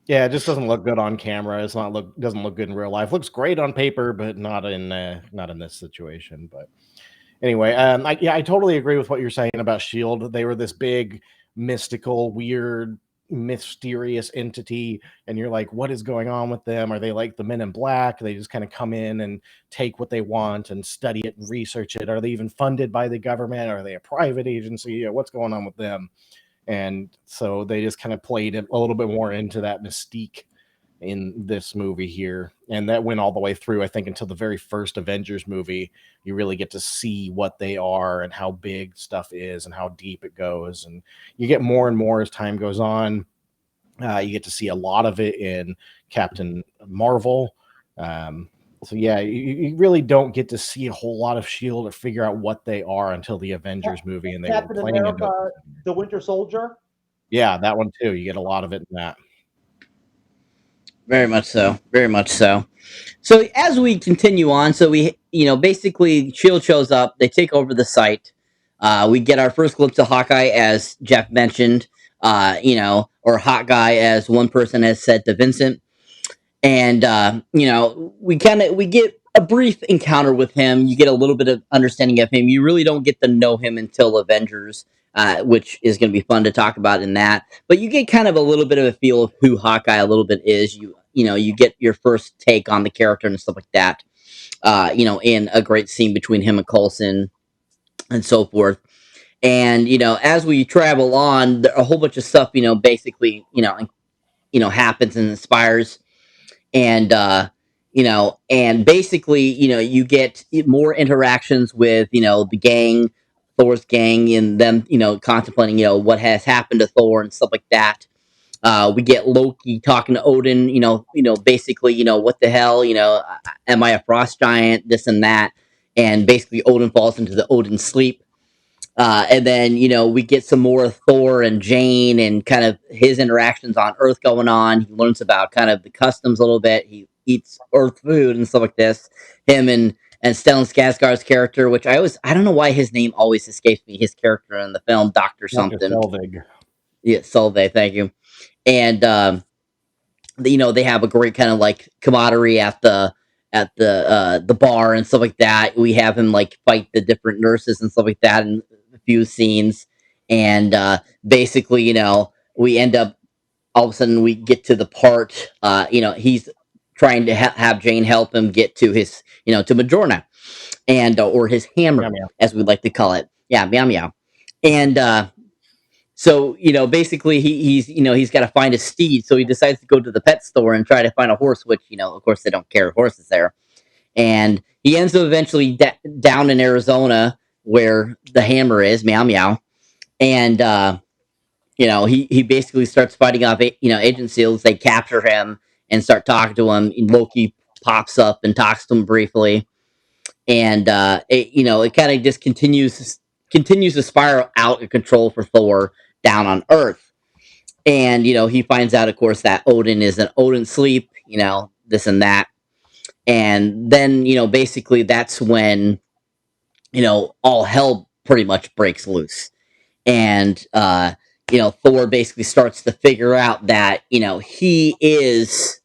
Yeah, it just doesn't look good on camera. Doesn't look good in real life. Looks great on paper, but not in this situation. But anyway, I totally agree with what you're saying about S.H.I.E.L.D. They were this big, mystical, weird, mysterious entity, and you're like, what is going on with them? Are they like the Men in Black? They just kind of come in and take what they want and study it and research it. Are they even funded by the government? Are they a private agency? What's going on with them? And so they just kind of played a little bit more into that mystique in this movie here. And that went all the way through, I think, until the very first Avengers movie. You really get to see what they are and how big stuff is and how deep it goes. And you get more and more as time goes on. You get to see a lot of it in Captain Marvel. So yeah, you really don't get to see a whole lot of S.H.I.E.L.D. or figure out what they are until the Avengers movie. And they Captain were playing America, the Winter Soldier. Yeah, that one too. You get a lot of it in that. Very much so. Very much so. So as we continue on, so we, basically S.H.I.E.L.D. shows up. They take over the site. We get our first glimpse of Hawkeye, as Jeff mentioned, or Hot Guy, as one person has said to Vincent. And, we get a brief encounter with him. You get a little bit of understanding of him. You really don't get to know him until Avengers, which is going to be fun to talk about in that. But you get kind of a little bit of a feel of who Hawkeye a little bit is. You get your first take on the character and stuff like that, in a great scene between him and Coulson and so forth. And as we travel on, a whole bunch of stuff basically happens and inspires. And and basically you get more interactions with the gang, Thor's gang, and them contemplating what has happened to Thor and stuff like that. We get Loki talking to Odin, basically, what the hell, am I a frost giant, this and that. And basically Odin falls into the Odin sleep. And then, we get some more Thor and Jane and kind of his interactions on Earth going on. He learns about kind of the customs a little bit. He eats Earth food and stuff like this. Him and Stellan Skarsgård's character, which I don't know why his name always escapes me. His character in the film, Doctor something. Selvig. Yeah, Solveig, thank you. And they have a great kind of like camaraderie at the bar and stuff like that. We have him like fight the different nurses and stuff like that in a few scenes. And basically, we end up all of a sudden we get to the part. He's trying to have Jane help him get to his to Majorna, and or his hammer, Meow, meow. as we'd like to call it. Yeah, meow meow. And so basically he's got to find a steed. So he decides to go to the pet store and try to find a horse, which of course they don't carry horses there. And he ends up eventually down in Arizona where the hammer is, meow meow. And he basically starts fighting off Agent Seals. They capture him and start talking to him. And Loki pops up and talks to him briefly. And it kind of just continues to spiral out of control for Thor down on Earth. And he finds out, of course, that Odin is an Odin sleep, this and that. And then basically that's when all hell pretty much breaks loose. And Thor basically starts to figure out that he is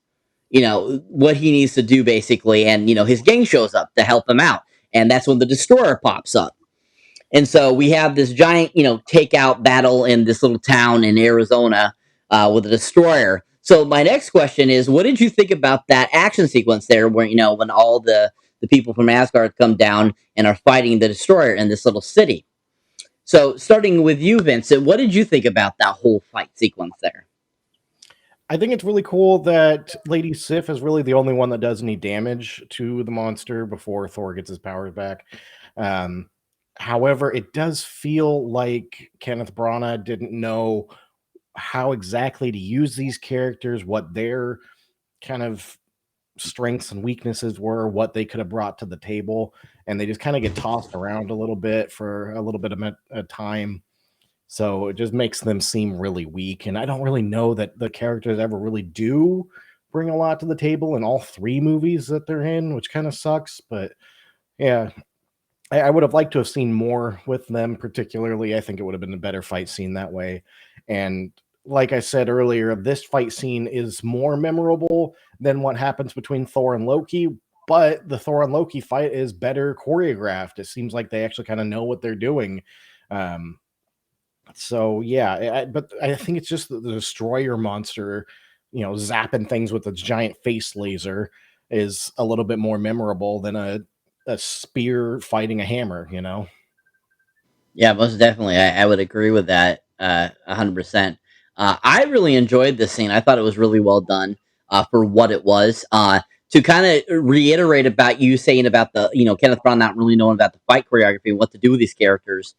what he needs to do, basically. And his gang shows up to help him out, and that's when the destroyer pops up. And so we have this giant, takeout battle in this little town in Arizona with a destroyer. So my next question is, what did you think about that action sequence there, where when all the people from Asgard come down and are fighting the destroyer in this little city? So starting with you, Vincent, what did you think about that whole fight sequence there? I think it's really cool that Lady Sif is really the only one that does any damage to the monster before Thor gets his powers back. However, it does feel like Kenneth Branagh didn't know how exactly to use these characters, what their kind of strengths and weaknesses were, what they could have brought to the table, and they just kind of get tossed around a little bit for a little bit of time. So it just makes them seem really weak. And I don't really know that the characters ever really do bring a lot to the table in all three movies that they're in, which kind of sucks. But yeah, I would have liked to have seen more with them, particularly. I think it would have been a better fight scene that way. And like I said earlier, this fight scene is more memorable than what happens between Thor and Loki. But the Thor and Loki fight is better choreographed. It seems like they actually kind of know what they're doing. So yeah, but I think it's just the destroyer monster, zapping things with its giant face laser is a little bit more memorable than a spear fighting a hammer, Yeah, most definitely. I would agree with that 100%. I really enjoyed this scene. I thought it was really well done for what it was. To kind of reiterate about you saying about the, Kenneth Branagh not really knowing about the fight choreography and what to do with these characters.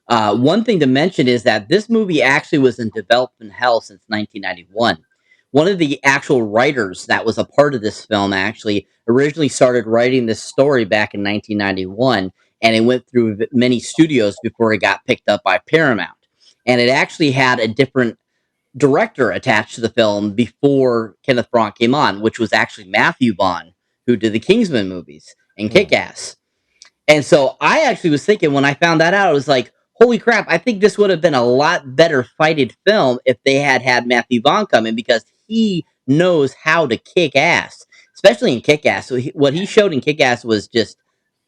One thing to mention is that this movie actually was in development hell since 1991. One of the actual writers that was a part of this film actually originally started writing this story back in 1991, and it went through many studios before it got picked up by Paramount. And it actually had a different director attached to the film before Kenneth Branagh came on, which was actually Matthew Vaughn, who did the Kingsman movies and Kick-Ass. And so I actually was thinking when I found that out, I was like, holy crap, I think this would have been a lot better fighted film if they had Matthew Vaughn come in, because he knows how to kick ass, especially in Kick-Ass. So what he showed in Kick-Ass was just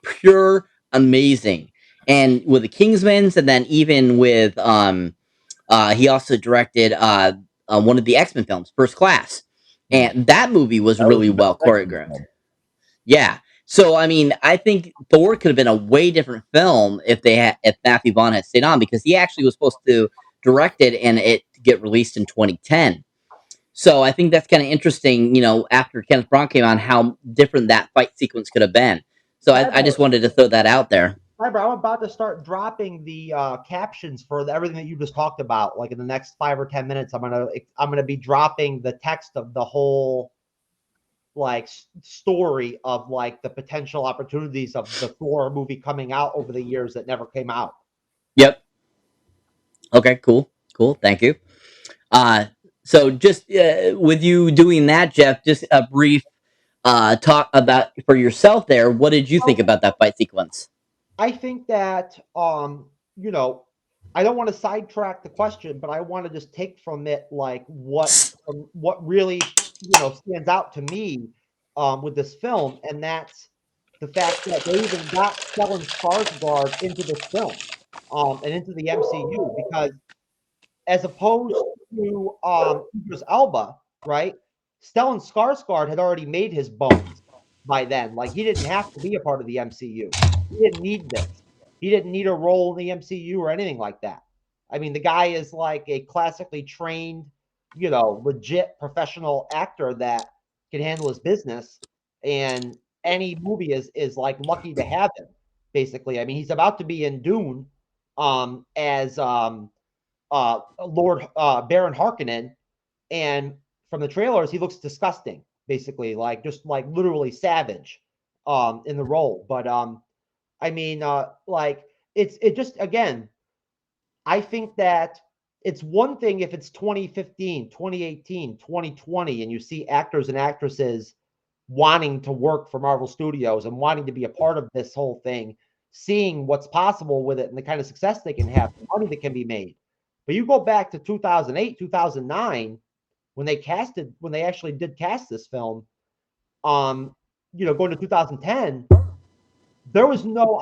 pure amazing. And with the Kingsmans, and then even with he also directed one of the X-Men films, First Class, and that movie was really well choreographed. Yeah. So I mean, I think Thor could have been a way different film if Matthew Vaughn had stayed on, because he actually was supposed to direct it and it get released in 2010. So I think that's kind of interesting, after Kenneth Branagh came on, how different that fight sequence could have been. So I just wanted to throw that out there. I'm about to start dropping the captions for everything that you just talked about. Like in the next 5 or 10 minutes, I'm gonna be dropping the text of the whole story of the potential opportunities of the Thor movie coming out over the years that never came out. Yep. Okay. Cool. Thank you. So just with you doing that, Jeff, just a brief talk about for yourself there. What did you think about that fight sequence? I think that I don't want to sidetrack the question, but I want to just take from it what really stands out to me with this film, and that's the fact that they even got Stellan Skarsgård into this film and into the MCU, because as opposed to Idris Alba, right? Stellan Skarsgård had already made his bones by then. Like, he didn't have to be a part of the MCU. He didn't need this. He didn't need a role in the MCU or anything like that. I mean, the guy is like a classically trained, legit professional actor that can handle his business, and any movie is like lucky to have him. Basically, I mean, he's about to be in Dune as Lord Baron Harkonnen, and from the trailers, he looks disgusting. Basically, just literally savage in the role. But I mean, it just, again, I think that it's one thing if it's 2015, 2018, 2020, and you see actors and actresses wanting to work for Marvel Studios and wanting to be a part of this whole thing, seeing what's possible with it and the kind of success they can have, the money that can be made. But you go back to 2008, 2009, when they actually did cast this film, going to 2010, there was no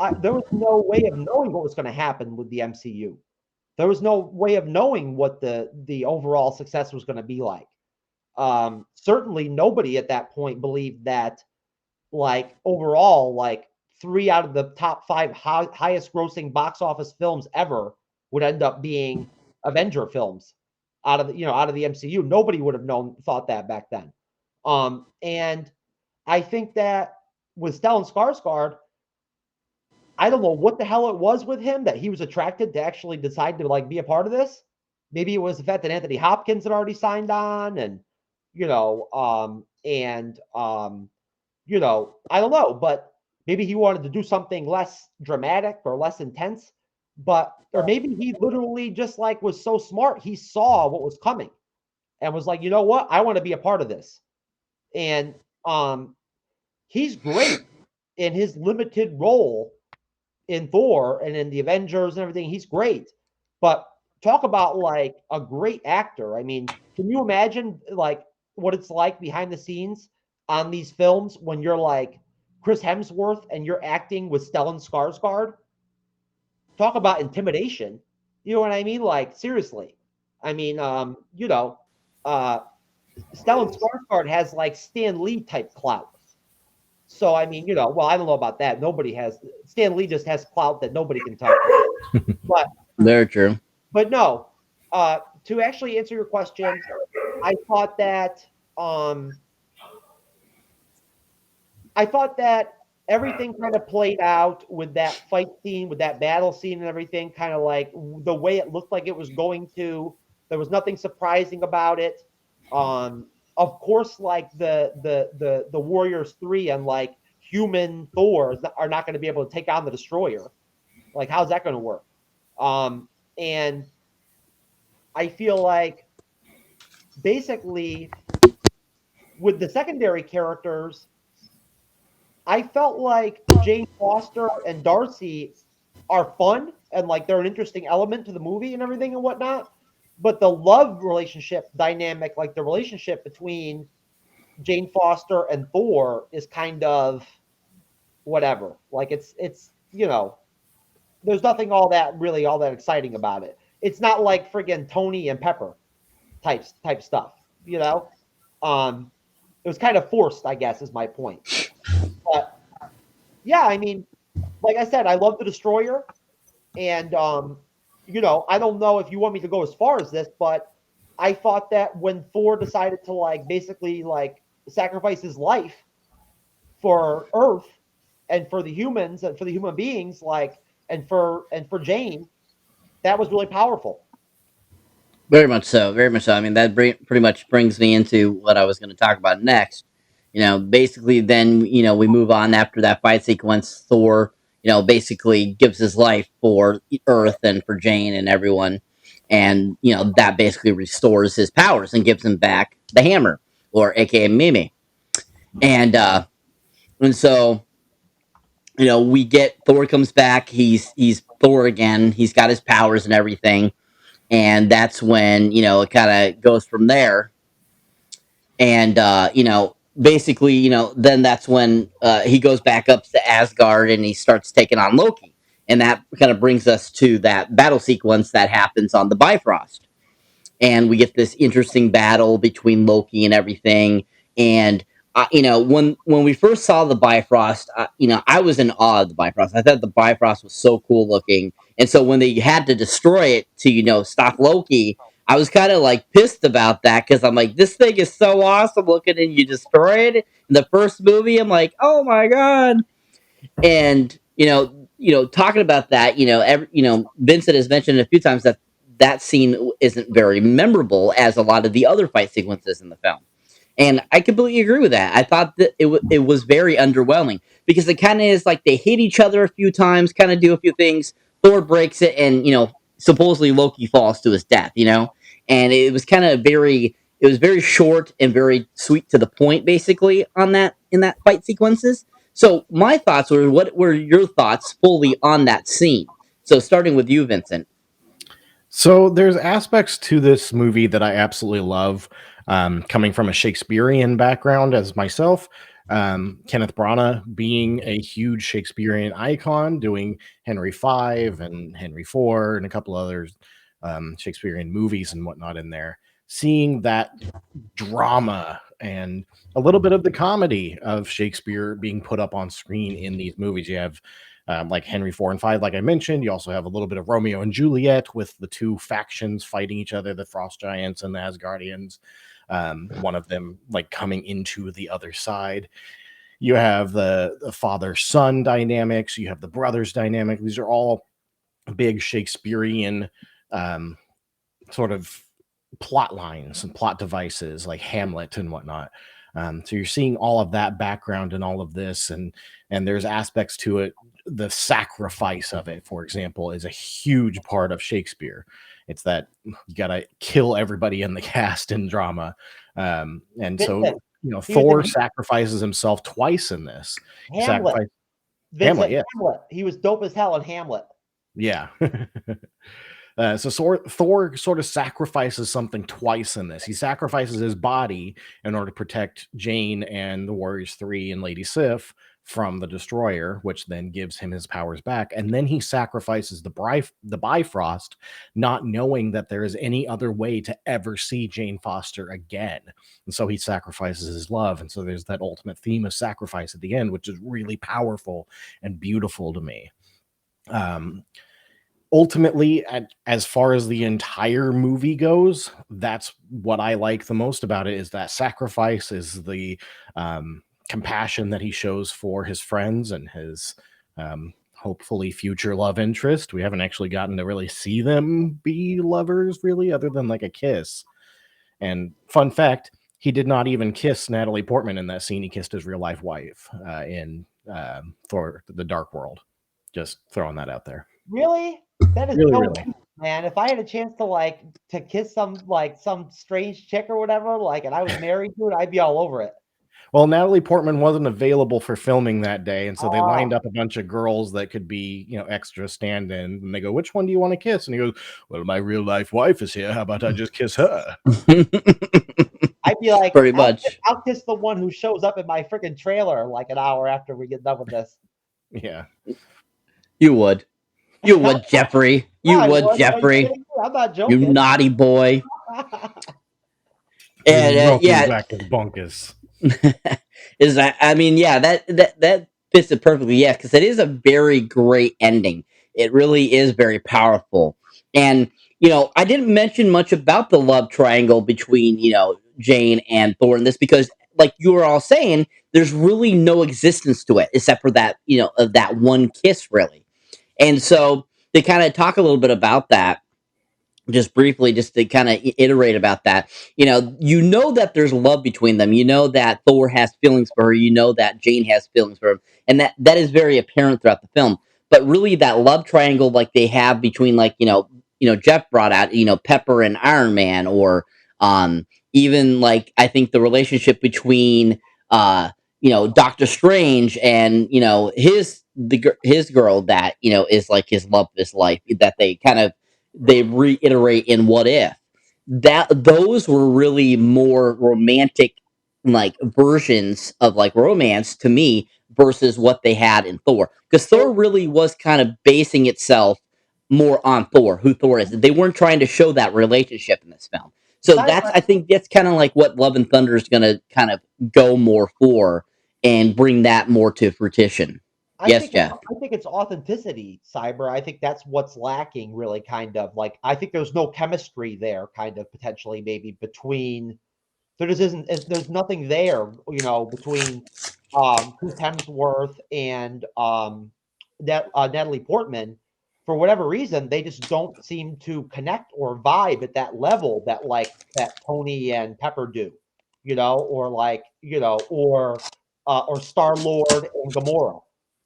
way of knowing what was going to happen with the MCU. There was no way of knowing what the overall success was going to be like. Certainly nobody at that point believed that overall 3 out of the top 5 highest grossing box office films ever would end up being Avenger films out of the MCU. Nobody would have thought that back then. And I think that with Stellan Skarsgård, I don't know what the hell it was with him that he was attracted to actually decide to be a part of this. Maybe it was the fact that Anthony Hopkins had already signed on, and I don't know, but maybe he wanted to do something less dramatic or less intense, or maybe he literally just was so smart, he saw what was coming and was like, you know what? I want to be a part of this. And he's great in his limited role in Thor and in the Avengers and everything. He's great. But talk about a great actor. I mean, can you imagine what it's like behind the scenes on these films when you're Chris Hemsworth and you're acting with Stellan Skarsgård? Talk about intimidation. You know what I mean? Seriously. I mean, Stellan Skarsgård has Stan Lee type clout. So, I mean, well, I don't know about that. Stan Lee just has clout that nobody can touch. But very true. But no, to actually answer your question, I thought that everything kind of played out with that fight scene, with that battle scene and everything, kind of the way it looked like it was going to. There was nothing surprising about it. Of course, the Warriors 3 and human Thor are not going to be able to take on the Destroyer. How's that going to work? And I feel basically with the secondary characters, I felt like Jane Foster and Darcy are fun and they're an interesting element to the movie and everything and whatnot. But the love relationship dynamic, the relationship between Jane Foster and Thor is kind of whatever. It's there's nothing all that exciting about it. It's not like friggin' Tony and Pepper type stuff, It was kind of forced, I guess, is my point. But yeah, I mean, like I said, I love the Destroyer, and you know, I don't know if you want me to go as far as this, but I thought that when Thor decided to like basically like sacrifice his life for Earth and for the humans and for the human beings, like and for Jane, that was really powerful. Very much so. Very much so. I mean, that pretty much brings me into what I was going to talk about next. You know, basically, then we move on after that fight sequence. Thor, basically gives his life for Earth and for Jane and everyone, and that basically restores his powers and gives him back the hammer, or AKA Mimi, and so we get Thor comes back. He's Thor again. He's got his powers and everything, and that's when it kind of goes from there. And basically, then that's when he goes back up to Asgard and he starts taking on Loki, and that kind of brings us to that battle sequence that happens on the Bifrost, and we get this interesting battle between Loki and everything. And when we first saw the Bifrost, I was in awe of the Bifrost. I thought the Bifrost was so cool looking, and so when they had to destroy it to stop Loki, I was kind of like pissed about that because I'm like, this thing is so awesome looking, and you destroy it in the first movie. I'm like, oh my god. And talking about that, Vincent has mentioned a few times that that scene isn't very memorable as a lot of the other fight sequences in the film. And I completely agree with that. I thought that it was very underwhelming because it kind of is like they hit each other a few times, kind of do a few things. Thor breaks it, and supposedly Loki falls to his death. And it was kind of it was very short and very sweet to the point, basically on that in that fight sequences. So my thoughts were, what were your thoughts fully on that scene? So starting with you, Vincent. So there's aspects to this movie that I absolutely love. Coming from a Shakespearean background as myself, Kenneth Branagh being a huge Shakespearean icon, doing Henry V and Henry IV and a couple others Shakespearean movies and whatnot in there. Seeing that drama and a little bit of the comedy of Shakespeare being put up on screen in these movies. You have like Henry IV and V, like I mentioned. You also have a little bit of Romeo and Juliet with the two factions fighting each other, the Frost Giants and the Asgardians. One of them like coming into the other side. You have the father-son dynamics. You have the brothers dynamic. These are all big Shakespearean sort of plot lines and plot devices like Hamlet and whatnot. So you're seeing all of that background and all of this, and there's aspects to it. The sacrifice of it, for example, is a huge part of Shakespeare. It's that you gotta kill everybody in the cast in drama. And so Thor sacrifices himself twice in this. Hamlet. Hamlet, yeah. Hamlet. He was dope as hell in Hamlet. Yeah. So Thor sort of sacrifices something twice in this. He sacrifices his body in order to protect Jane and the Warriors 3 and Lady Sif from the Destroyer, which then gives him his powers back. And then he sacrifices the Bifrost, not knowing that there is any other way to ever see Jane Foster again. And so he sacrifices his love. And so there's that ultimate theme of sacrifice at the end, which is really powerful and beautiful to me. Ultimately, as far as the entire movie goes, that's what I like the most about it, is that sacrifice, is the compassion that he shows for his friends and his hopefully future love interest. We haven't actually gotten to really see them be lovers, really, other than like a kiss. And fun fact, he did not even kiss Natalie Portman in that scene. He kissed his real life wife in Thor: The Dark World. Just throwing that out there. Really? That is really, so really. cute, man. If I had a chance to kiss some strange chick or whatever, and I was married to it, I'd be all over it. Well, Natalie Portman wasn't available for filming that day, and so they lined up a bunch of girls that could be, extra stand-in. And they go, "Which one do you want to kiss?" And he goes, "Well, my real life wife is here. How about I just kiss her?" I'd be like, pretty much. I'll kiss the one who shows up in my freaking trailer like an hour after we get done with this. Yeah, you would. You would, Jeffrey. You would, Jeffrey. I'm not joking. You naughty boy. And back to bunkus. Is that? I mean, yeah. That fits it perfectly. Yeah, because it is a very great ending. It really is very powerful. And I didn't mention much about the love triangle between Jane and Thor in this because, like you were all saying, there's really no existence to it except for that of that one kiss, really. And so they kind of talk a little bit about that just briefly, just to kind of iterate about that. That there's love between them. That Thor has feelings for her. That Jane has feelings for him, and that is very apparent throughout the film. But really, that love triangle, like they have between, like Jeff brought out, Pepper and Iron Man, or even like I think the relationship between Doctor Strange and his girl that is like his love of his life, that they reiterate in What If. That those were really more romantic, like, versions of like romance to me versus what they had in Thor, because Thor really was kind of basing itself more on Thor, who Thor is. They weren't trying to show that relationship in this film. So I think that's kind of like what Love and Thunder is going to kind of go more for and bring that more to fruition. Yes, Jeff. I think it's authenticity, Cyber. I think that's what's lacking, really, kind of. Like, I think there's no chemistry there, kind of, potentially, maybe, between. There's nothing there, between Chris Hemsworth and Natalie Portman. For whatever reason, they just don't seem to connect or vibe at that level that Tony and Pepper do, or or Star-Lord and Gamora.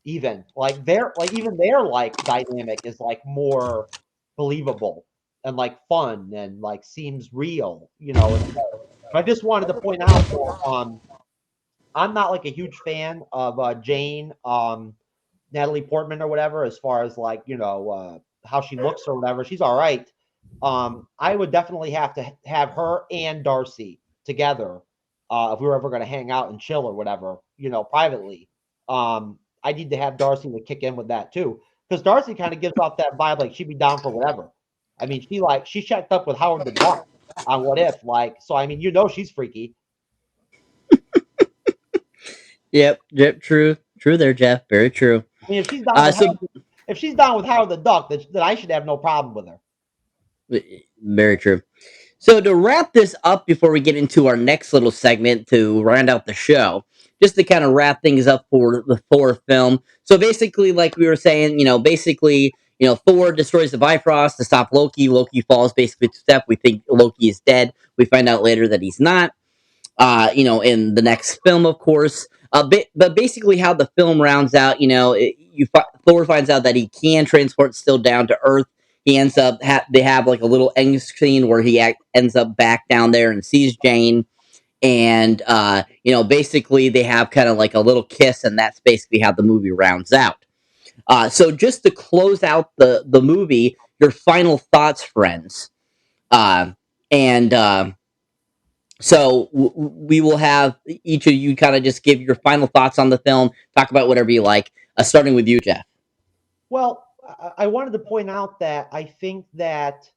Even their dynamic is like more believable and like fun and like seems real. I just wanted to point out that I'm not like a huge fan of Jane, Natalie Portman or whatever, as far as like how she looks or whatever. She's all right. I would definitely have to have her and Darcy together if we were ever going to hang out and chill or whatever, privately. I need to have Darcy to kick in with that too, because Darcy kind of gives off that vibe like she'd be down for whatever. I mean, she checked up with Howard the Duck on What If, so I mean, she's freaky. Yep, true there, Jeff. Very true. I mean, if she's down with Howard the Duck, then I should have no problem with her. Very true. So to wrap this up before we get into our next little segment to round out the show, just to kind of wrap things up for the Thor film. So basically, like we were saying, Thor destroys the Bifrost to stop Loki. Loki falls basically to step. We think Loki is dead. We find out later that he's not. In the next film, of course. But basically, how the film rounds out, Thor finds out that he can transport still down to Earth. He ends up they have like a little end scene where he ends up back down there and sees Jane, and basically they have kind of like a little kiss, and that's basically how the movie rounds out. So just to close out the movie, your final thoughts, friends, and. So we will have each of you kind of just give your final thoughts on the film, talk about whatever you like, starting with you, Jeff. Well, I wanted to point out that I think that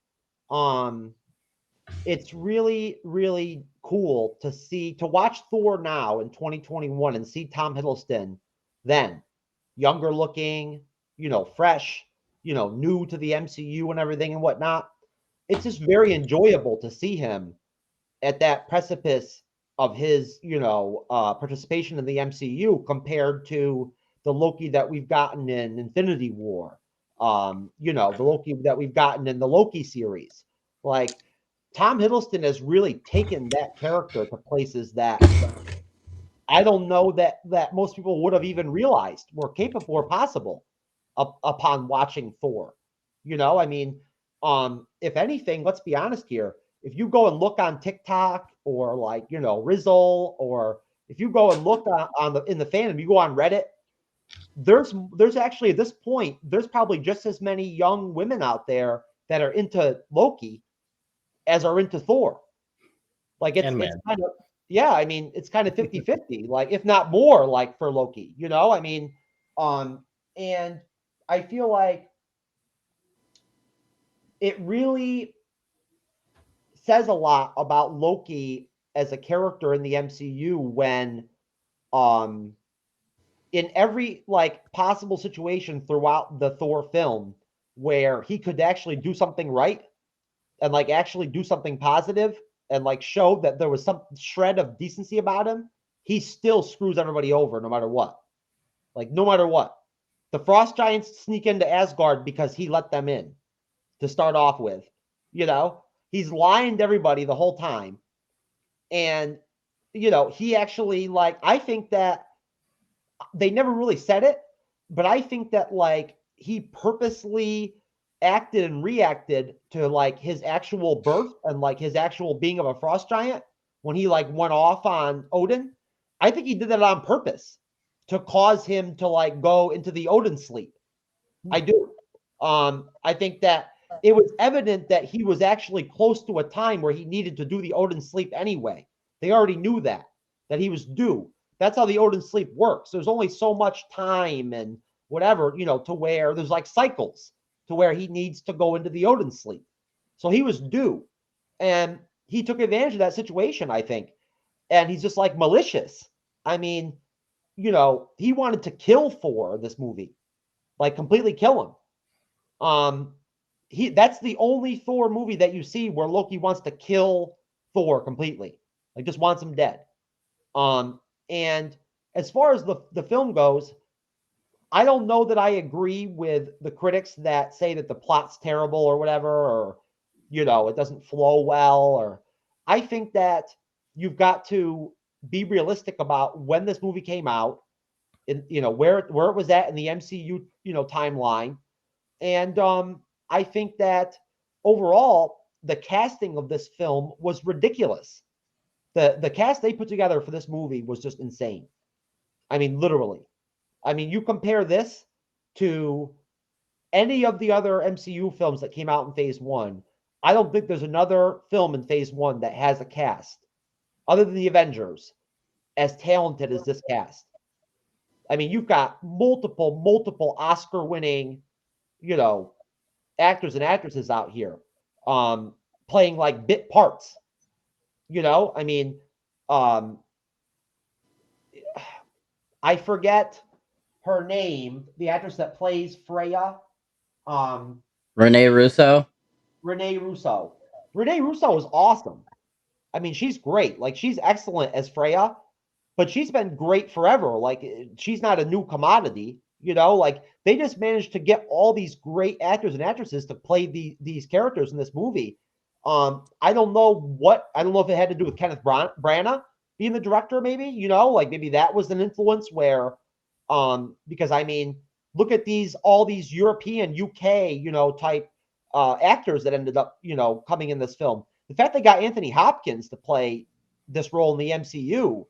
it's really, really cool to watch Thor now in 2021 and see Tom Hiddleston then, younger looking, fresh, new to the MCU and everything and whatnot. It's just very enjoyable to see him at that precipice of his, participation in the MCU compared to the Loki that we've gotten in Infinity War, the Loki that we've gotten in the Loki series. Like, Tom Hiddleston has really taken that character to places that I don't know that most people would have even realized were capable or possible upon watching Thor. I mean, if anything, let's be honest here. If you go and look on TikTok or like, Rizzle, or if you go and look in the fandom, you go on Reddit, there's actually at this point, there's probably just as many young women out there that are into Loki as are into Thor. Like it's kind of, yeah, I mean, it's kind of 50-50, like if not more, like for Loki, I mean, and I feel like it really says a lot about Loki as a character in the MCU when in every like possible situation throughout the Thor film where he could actually do something right and like actually do something positive and like show that there was some shred of decency about him, he still screws everybody over no matter what. Like no matter what. The Frost Giants sneak into Asgard because he let them in to start off with. You know, he's lying to everybody the whole time. And, you know, he actually, like, I think that they never really said it, but I think that, like, he purposely acted and reacted to, like, his actual birth and, like, his actual being of a Frost Giant when he, like, went off on Odin. I think he did that on purpose to cause him to, like, go into the Odin sleep. I do. I think that it was evident that he was actually close to a time where he needed to do the Odin sleep anyway. They already knew that he was due. That's how the Odin sleep works. There's only so much time and whatever, you know, to where there's like cycles to where he needs to go into the Odin sleep. So he was due. And he took advantage of that situation, I think. And he's just like malicious. I mean, you know, he wanted to kill Thor in this movie. Like completely kill him. That's the only Thor movie that you see where Loki wants to kill Thor completely. Like just wants him dead. And as far as the film goes, I don't know that I agree with the critics that say that the plot's terrible or whatever, or, you know, it doesn't flow well, or I think that you've got to be realistic about when this movie came out, and, you know, where it was at in the MCU, you know, timeline. And I think that overall, the casting of this film was ridiculous. The cast they put together for this movie was just insane. I mean, literally. I mean, you compare this to any of the other MCU films that came out in Phase 1, I don't think there's another film in Phase 1 that has a cast, other than the Avengers, as talented as this cast. I mean, you've got multiple Oscar-winning, you know, actors and actresses out here playing like bit parts. You know, I mean, I forget her name, the actress that plays Freya. Renee Russo. Renee Russo. Renee Russo is awesome. I mean, she's great. Like, she's excellent as Freya, but she's been great forever. Like, she's not a new commodity. You know, like they just managed to get all these great actors and actresses to play these characters in this movie. I don't know if it had to do with Kenneth Branagh being the director, maybe, you know, like maybe that was an influence where, because I mean, look at all these European, UK, you know, type actors that ended up, you know, coming in this film. The fact they got Anthony Hopkins to play this role in the MCU,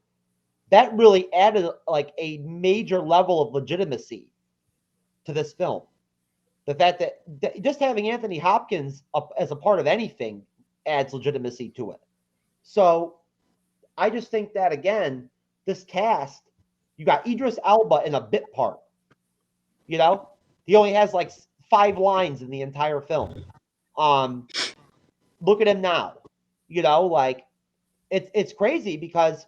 that really added like a major level of legitimacy to this film. The fact that just having Anthony Hopkins as a part of anything adds legitimacy to it. So I just think that, again, this cast, you got Idris Alba in a bit part. You know, he only has like 5 lines in the entire film. Look at him now. You know, like it's crazy because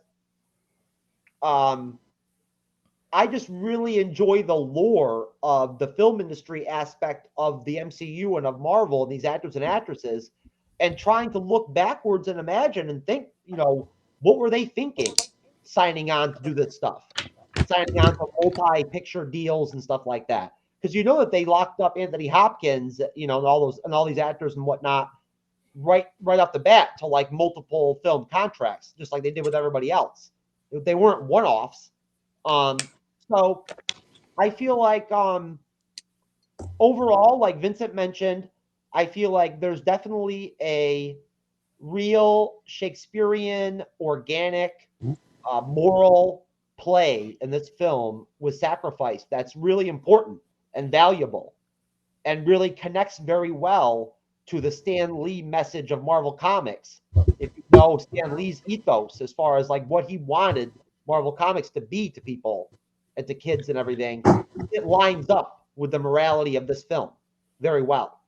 I just really enjoy the lore of the film industry aspect of the MCU and of Marvel and these actors and actresses, and trying to look backwards and imagine and think, you know, what were they thinking signing on to do this stuff, signing on to multi-picture deals and stuff like that. Because you know that they locked up Anthony Hopkins, you know, and all these actors and whatnot right off the bat to like multiple film contracts, just like they did with everybody else. They weren't one-offs. So I feel like overall, like Vincent mentioned, I feel like there's definitely a real Shakespearean, organic, moral play in this film with sacrifice that's really important and valuable and really connects very well to the Stan Lee message of Marvel Comics. If you know Stan Lee's ethos as far as like what he wanted Marvel Comics to be to people and to kids and everything, it lines up with the morality of this film very well.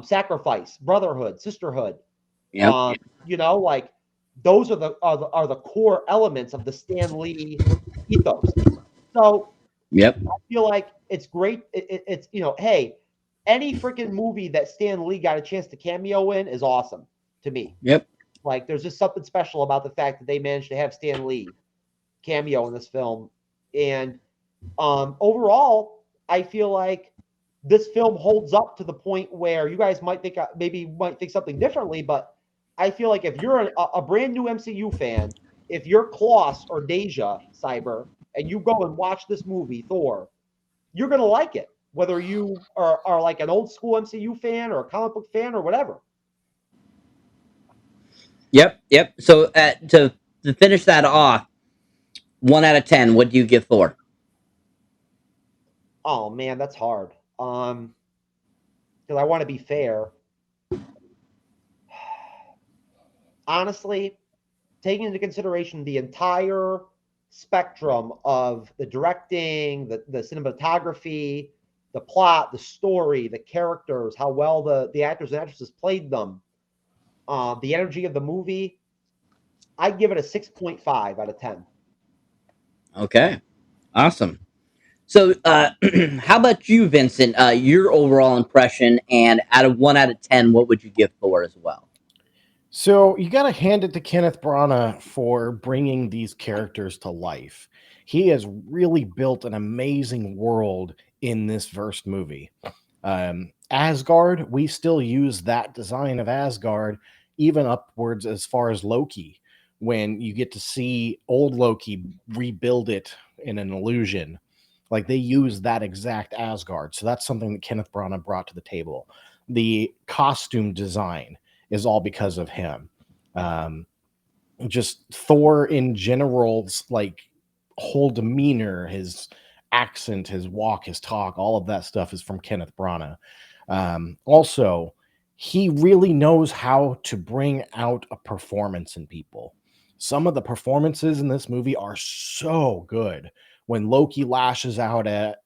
Sacrifice, brotherhood, sisterhood. Yep. You know, like those are the core elements of the Stan Lee ethos. So Yep. I feel like it's great. It's hey, any freaking movie that Stan Lee got a chance to cameo in is awesome to me. Yep. Like, there's just something special about the fact that they managed to have Stan Lee cameo in this film. And overall, I feel like this film holds up to the point where you guys might think something differently, but I feel like if you're a brand new MCU fan, if you're Klaus or Deja Cyber, and you go and watch this movie, Thor, you're going to like it, whether you are like an old school MCU fan or a comic book fan or whatever. Yep. Yep. So to finish that off, 1 out of 10, what do you give Thor? Oh man, that's hard. Because I want to be fair. Honestly, taking into consideration the entire spectrum of the directing, the cinematography, the plot, the story, the characters, how well the actors and actresses played them, the energy of the movie, I'd give it a 6.5 out of 10. Okay. Awesome. So, how about you, Vincent? Your overall impression, and out of 1 out of 10, what would you give Thor as well? So you got to hand it to Kenneth Branagh for bringing these characters to life. He has really built an amazing world in this first movie. Asgard, we still use that design of Asgard, even upwards as far as Loki, when you get to see old Loki rebuild it in an illusion. Like, they use that exact Asgard. So that's something that Kenneth Branagh brought to the table. The costume design is all because of him. Just Thor in general's like whole demeanor, his accent, his walk, his talk, all of that stuff is from Kenneth Branagh. Also, he really knows how to bring out a performance in people. Some of the performances in this movie are so good. When Loki lashes out at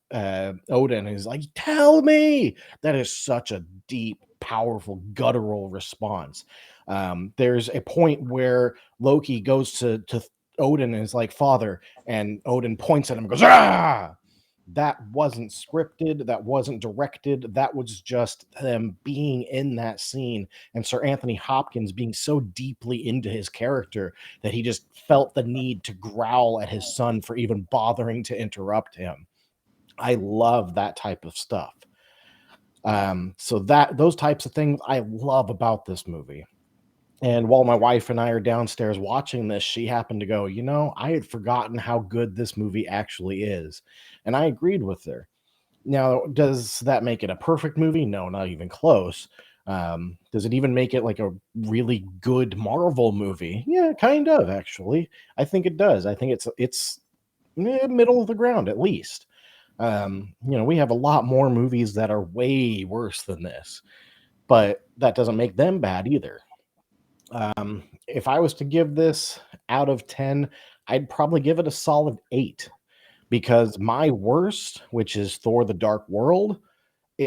Odin, he's like, "Tell me!" That is such a deep, powerful, guttural response. There's a point where Loki goes to Odin and is like, "Father," and Odin points at him and goes, "Ah!" That wasn't scripted. That wasn't directed. That was just them being in that scene, and Sir Anthony Hopkins being so deeply into his character that he just felt the need to growl at his son for even bothering to interrupt him. I love that type of stuff. So those types of things I love about this movie. And while my wife and I are downstairs watching this, she happened to go, I had forgotten how good this movie actually is. And I agreed with her. Now, does that make it a perfect movie? No, not even close. Does it even make it like a really good Marvel movie? Yeah, kind of, actually. I think it does. I think it's middle of the ground, at least. We have a lot more movies that are way worse than this, but that doesn't make them bad either. If I was to give this out of 10, I'd probably give it a solid 8, because my worst, which is Thor the Dark World,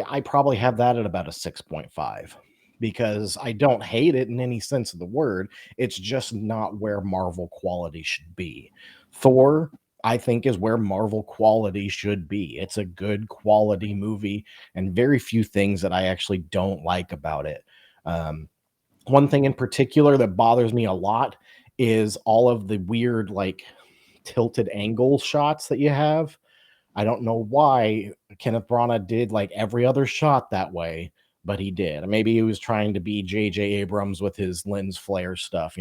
I probably have that at about a 6.5, because I don't hate it in any sense of the word. It's just not where Marvel quality should be. Thor, I think, is where Marvel quality should be. It's a good quality movie, and very few things that I actually don't like about it. One thing in particular that bothers me a lot is all of the weird, like, tilted angle shots that you have. I don't know why Kenneth Branagh did like every other shot that way, but he did. Maybe he was trying to be J.J. Abrams with his lens flare stuff.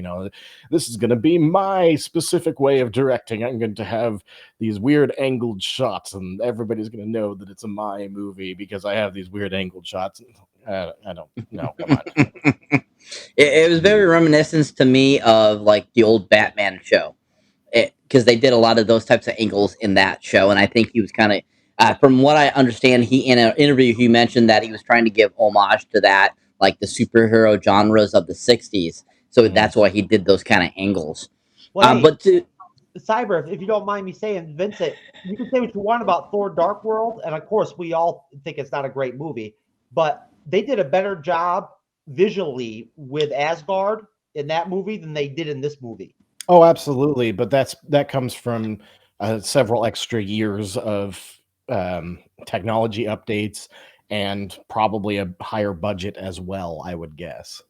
This is going to be my specific way of directing. I'm going to have these weird angled shots, and everybody's going to know that it's a my movie because I have these weird angled shots. I don't know. Come on. It was very reminiscent to me of like the old Batman show, because they did a lot of those types of angles in that show, and I think he was kind of, from what I understand, he in an interview he mentioned that he was trying to give homage to that, like the superhero genres of the '60s. So that's why he did those kind of angles. Well, hey, But to Cyber, if you don't mind me saying, Vincent, you can say what you want about Thor Dark World, and of course we all think it's not a great movie, but they did a better job visually with Asgard in that movie than they did in this movie. Oh, absolutely. But that comes from several extra years of technology updates and probably a higher budget as well, I would guess.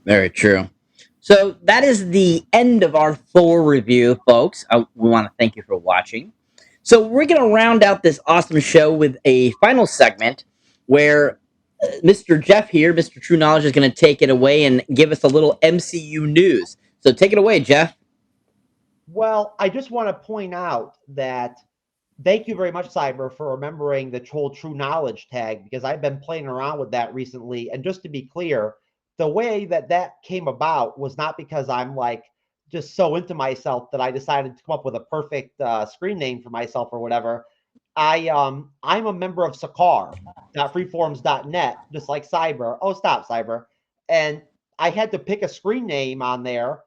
Very true. So that is the end of our Thor review, folks. We want to thank you for watching. So we're going to round out this awesome show with a final segment where Mr. Jeff here, Mr. True Knowledge, is going to take it away and give us a little MCU news. So take it away, Jeff. Well, I just want to point out that thank you very much, Cyber, for remembering the whole True Knowledge tag, because I've been playing around with that recently. And just to be clear, the way that that came about was not because I'm like just so into myself that I decided to come up with a perfect screen name for myself or whatever. I'm a member of Sakar.freeforums.net, just like Cyber. Oh, stop, Cyber. And I had to pick a screen name on there,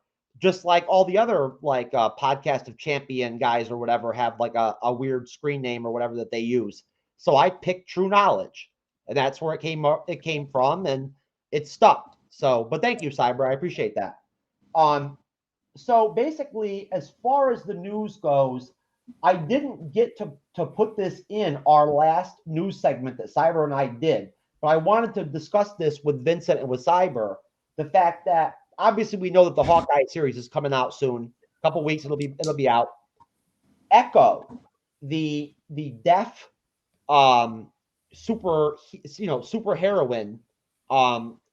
just like all the other like podcast of champion guys or whatever have like a weird screen name or whatever that they use. So I picked True Knowledge, and that's where it came from, and it stuck. So, but thank you, Cyber. I appreciate that. So basically, as far as the news goes, I didn't get to put this in our last news segment that Cyber and I did, but I wanted to discuss this with Vincent and with Cyber. The fact that obviously we know that the Hawkeye series is coming out soon. A couple weeks it'll be out. Echo, the deaf super heroine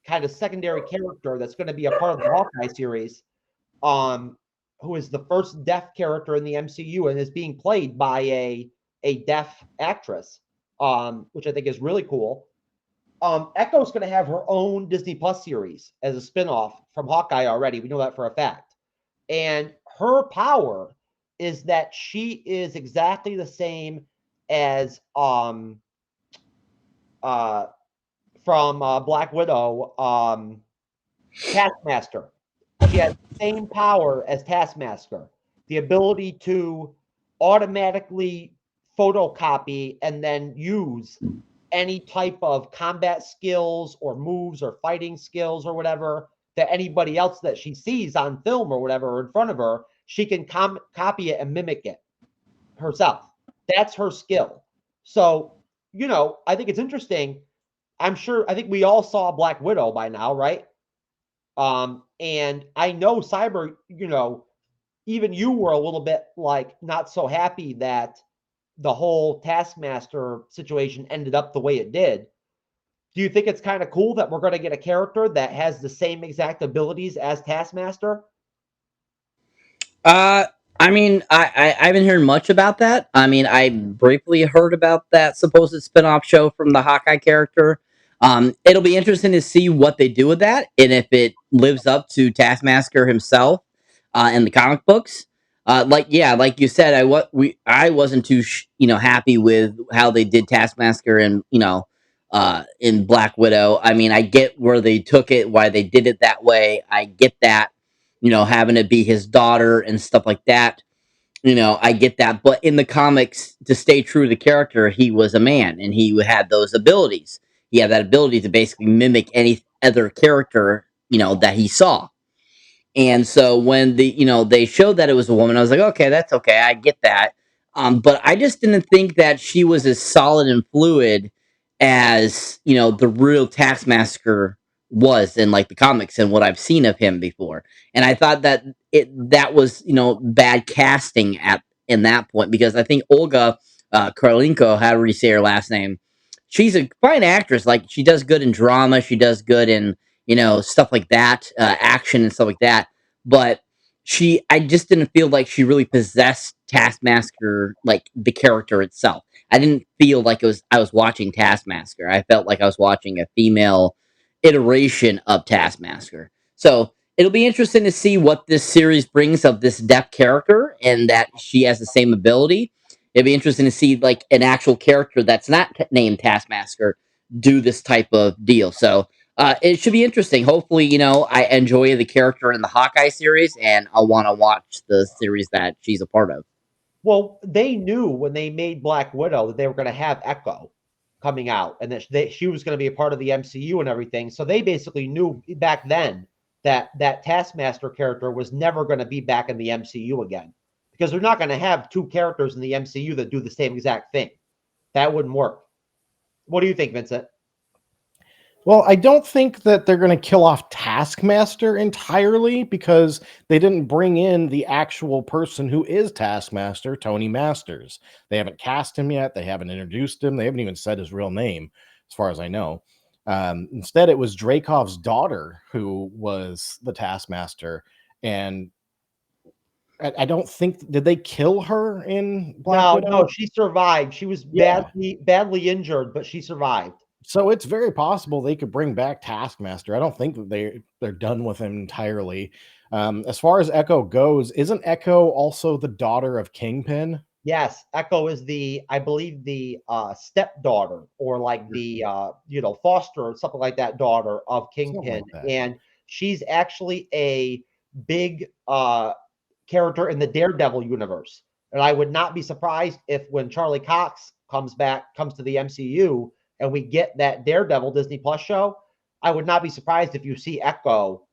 kind of secondary character that's going to be a part of the Hawkeye series, who is the first deaf character in the MCU and is being played by a deaf actress, which I think is really cool. Echo's going to have her own Disney Plus series as a spinoff from Hawkeye already. We know that for a fact. And her power is that she is exactly the same as from Black Widow, Taskmaster. She has the same power as Taskmaster. The ability to automatically photocopy and then use any type of combat skills or moves or fighting skills or whatever that anybody else that she sees on film or whatever or in front of her, she can copy it and mimic it herself. That's her skill. So, I think it's interesting. I think we all saw Black Widow by now, right? And I know Cyber, even you were a little bit like not so happy that the whole Taskmaster situation ended up the way it did. Do you think it's kind of cool that we're going to get a character that has the same exact abilities as Taskmaster? I mean, I haven't heard much about that. I mean, I briefly heard about that supposed spin-off show from the Hawkeye character. It'll be interesting to see what they do with that and if it lives up to Taskmaster himself in the comic books. Like you said, I wasn't too happy with how they did Taskmaster and in Black Widow. I mean, I get where they took it, why they did it that way. I get that, having to be his daughter and stuff like that. I get that. But in the comics, to stay true to the character, he was a man and he had those abilities. He had that ability to basically mimic any other character, that he saw. And so when they showed that it was a woman, I was like, okay, that's okay. I get that. But I just didn't think that she was as solid and fluid as, the real Taskmaster was in like the comics and what I've seen of him before. And I thought that that was, bad casting in that point, because I think Olga Karlenko, however you say her last name, she's a fine actress. Like, she does good in drama. She does good in, stuff like that, action and stuff like that. But I just didn't feel like she really possessed Taskmaster, like the character itself. I didn't feel like I was watching Taskmaster. I felt like I was watching a female iteration of Taskmaster. So it'll be interesting to see what this series brings of this deaf character and that she has the same ability. It'd be interesting to see like an actual character that's not named Taskmaster do this type of deal. So it should be interesting. Hopefully, I enjoy the character in the Hawkeye series, and I'll want to watch the series that she's a part of. Well, they knew when they made Black Widow that they were going to have Echo coming out, and that she was going to be a part of the MCU and everything. So they basically knew back then that Taskmaster character was never going to be back in the MCU again, because they're not going to have two characters in the MCU that do the same exact thing. That wouldn't work. What do you think, Vincent? Well, I don't think that they're going to kill off Taskmaster entirely because they didn't bring in the actual person who is Taskmaster, Tony Masters. They haven't cast him yet. They haven't introduced him. They haven't even said his real name, as far as I know. Instead, it was Dreykov's daughter who was the Taskmaster. And I don't think, did they kill her in Black Widow? No, she survived. She was badly injured, but she survived. So it's very possible they could bring back Taskmaster. I don't think that they're done with him entirely. As far as Echo goes, isn't Echo also the daughter of Kingpin? Yes, Echo is I believe the stepdaughter, or like the foster or something like that, daughter of Kingpin, and she's actually a big character in the Daredevil universe. And I would not be surprised if when Charlie Cox comes to the MCU, and we get that Daredevil Disney Plus show, I would not be surprised if you see Echo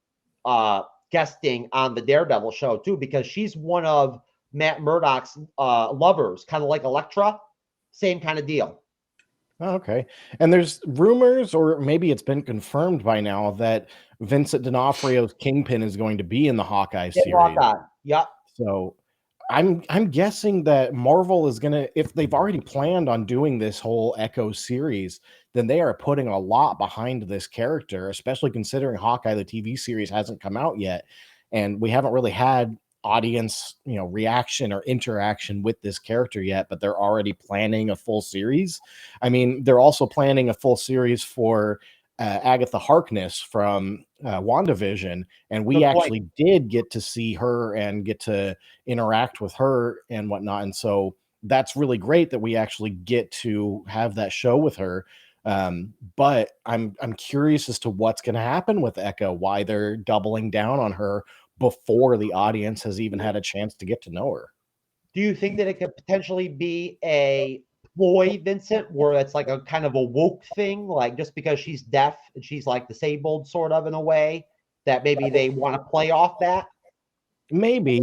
guesting on the Daredevil show too, because she's one of Matt Murdock's lovers, kind of like Elektra, same kind of deal. Oh, okay. And there's rumors, or maybe it's been confirmed by now, that Vincent D'Onofrio's Kingpin is going to be in the Hawkeye series. Hawkeye. Yep. So I'm guessing that Marvel is going to, if they've already planned on doing this whole Echo series, then they are putting a lot behind this character, especially considering Hawkeye, the TV series, hasn't come out yet. And we haven't really had audience, reaction or interaction with this character yet, but they're already planning a full series. I mean, they're also planning a full series for Agatha Harkness from WandaVision, and we actually did get to see her and get to interact with her and whatnot, and so that's really great that we actually get to have that show with her. But I'm curious as to what's going to happen with Echo, why they're doubling down on her before the audience has even had a chance to get to know her. Do you think that it could potentially be a ploy, Vincent, where it's like a kind of a woke thing, like just because she's deaf and she's like disabled sort of in a way, that maybe they want to play off that? Maybe.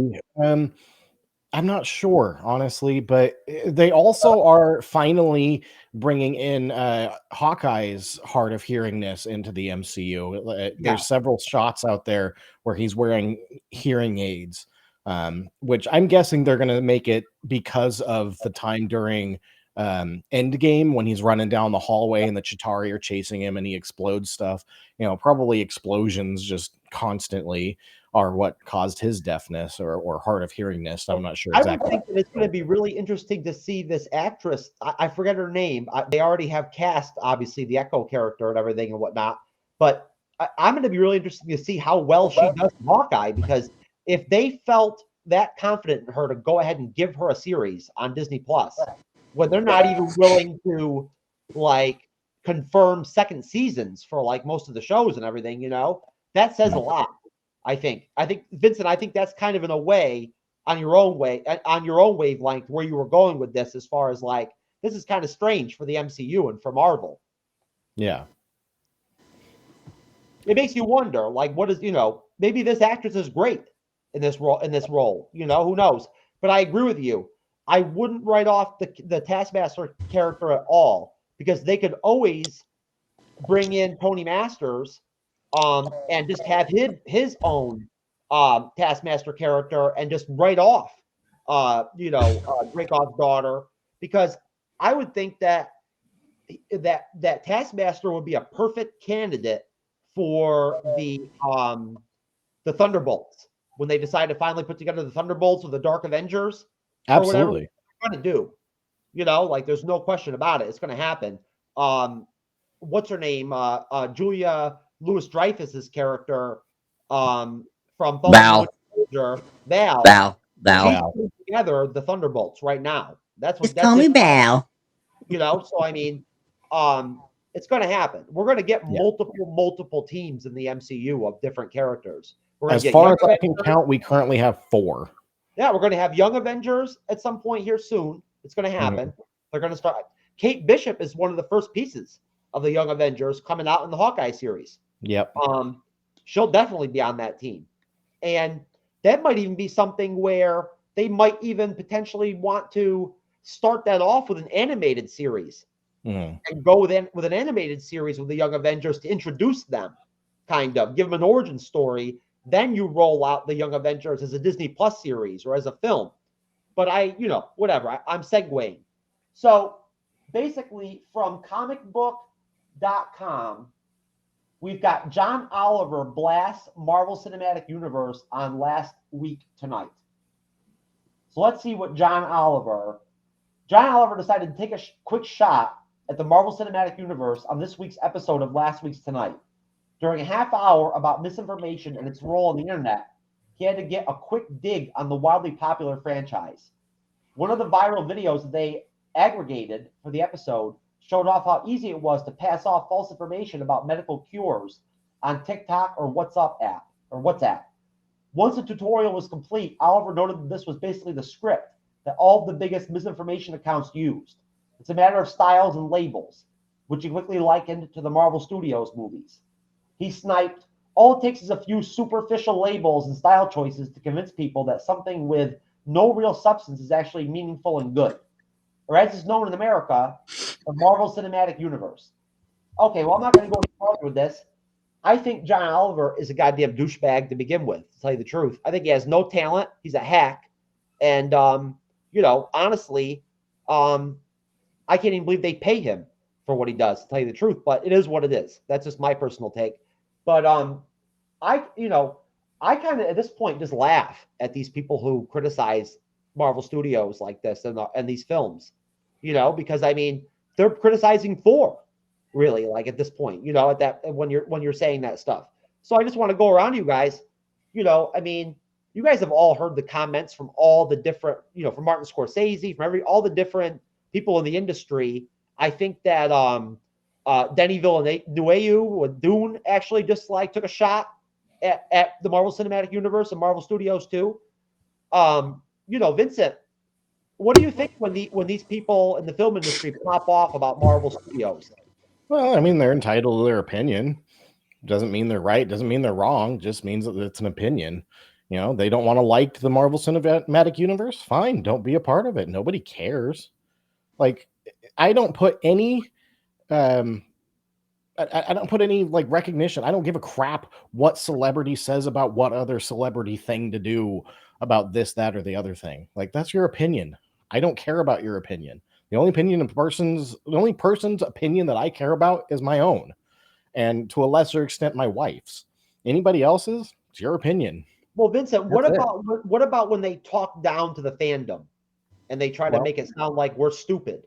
I'm not sure, honestly, but they also are finally bringing in Hawkeye's Hard of Hearingness into the MCU. There's several shots out there where he's wearing hearing aids, which I'm guessing they're going to make it because of the time during Endgame when he's running down the hallway and the Chitauri are chasing him and he explodes stuff. Probably explosions just constantly are what caused his deafness or hard of hearingness. I'm not sure exactly. I would think that it's going to be really interesting to see this actress. I forget her name. They already have cast, obviously, the Echo character and everything and whatnot. But I'm going to be really interested to see how well she does in Hawkeye, because if they felt that confident in her to go ahead and give her a series on Disney Plus, when they're not even willing to like confirm second seasons for like most of the shows and everything, that says a lot. I think Vincent, I think that's kind of in a way on your own wavelength where you were going with this, as far as like, this is kind of strange for the MCU and for Marvel. Yeah. It makes you wonder, like, what is, maybe this actress is great in this role, who knows? But I agree with you. I wouldn't write off the Taskmaster character at all, because they could always bring in Tony Masters and just have his own Taskmaster character and just write off Dreykov's daughter, because I would think that Taskmaster would be a perfect candidate for the Thunderbolts when they decide to finally put together the Thunderbolts or the Dark Avengers. Absolutely. They're going to do, like, there's no question about it. It's going to happen. What's her name? Julia Louis-Dreyfus's character from Val. Val. She's putting together the Thunderbolts right now. That's what. Call me Val. So I mean, it's going to happen. We're going to get multiple teams in the MCU of different characters. As far as I can count, we currently have 4. Yeah, we're going to have Young Avengers at some point here soon. It's going to happen. They're going to start. Kate Bishop is one of the first pieces of the Young Avengers coming out in the Hawkeye series. Yep. She'll definitely be on that team. And that might even be something where they might even potentially want to start that off with an animated series and go with an animated series with the Young Avengers to introduce them, kind of give them an origin story. Then you roll out the Young Avengers as a Disney Plus series or as a film. But whatever. I'm segueing. So basically, from comicbook.com, we've got John Oliver blasts Marvel Cinematic Universe on last week tonight. So let's see what John Oliver decided to take a quick shot at the Marvel Cinematic Universe on this week's episode of Last Week's Tonight. During a half hour about misinformation and its role on the internet, he had to get a quick dig on the wildly popular franchise. One of the viral videos that they aggregated for the episode showed off how easy it was to pass off false information about medical cures on TikTok or WhatsApp. Once the tutorial was complete, Oliver noted that this was basically the script that all of the biggest misinformation accounts used. It's a matter of styles and labels, which he quickly likened to the Marvel Studios movies. He sniped, all it takes is a few superficial labels and style choices to convince people that something with no real substance is actually meaningful and good. Or as is known in America, the Marvel Cinematic Universe. Okay, well, I'm not going to go any further with this. I think John Oliver is a goddamn douchebag to begin with, to tell you the truth. I think he has no talent. He's a hack. And, honestly, I can't even believe they pay him for what he does, to tell you the truth. But it is what it is. That's just my personal take. But I kind of, at this point, just laugh at these people who criticize Marvel Studios like this and these films, because, I mean, they're criticizing Thor, really, like at this point, at that when you're saying that stuff. So I just want to go around you guys, I mean, you guys have all heard the comments from all the different, from Martin Scorsese, from all the different people in the industry. I think that Denis Villeneuve with Dune actually just like took a shot at the Marvel Cinematic Universe and Marvel Studios too. Vincent, what do you think when these people in the film industry pop off about Marvel Studios? Well, I mean, they're entitled to their opinion. Doesn't mean they're right. Doesn't mean they're wrong. Just means that it's an opinion. They don't want to like the Marvel Cinematic Universe. Fine, don't be a part of it. Nobody cares. Like, I don't put any, I don't put any like recognition. I don't give a crap what celebrity says about what other celebrity thing to do about this, that, or the other thing. Like, that's your opinion. I don't care about your opinion. The only person's opinion that I care about is my own, and to a lesser extent, my wife's. Anybody else's, it's your opinion. Well, Vincent, what about when they talk down to the fandom and they try to make it sound like we're stupid?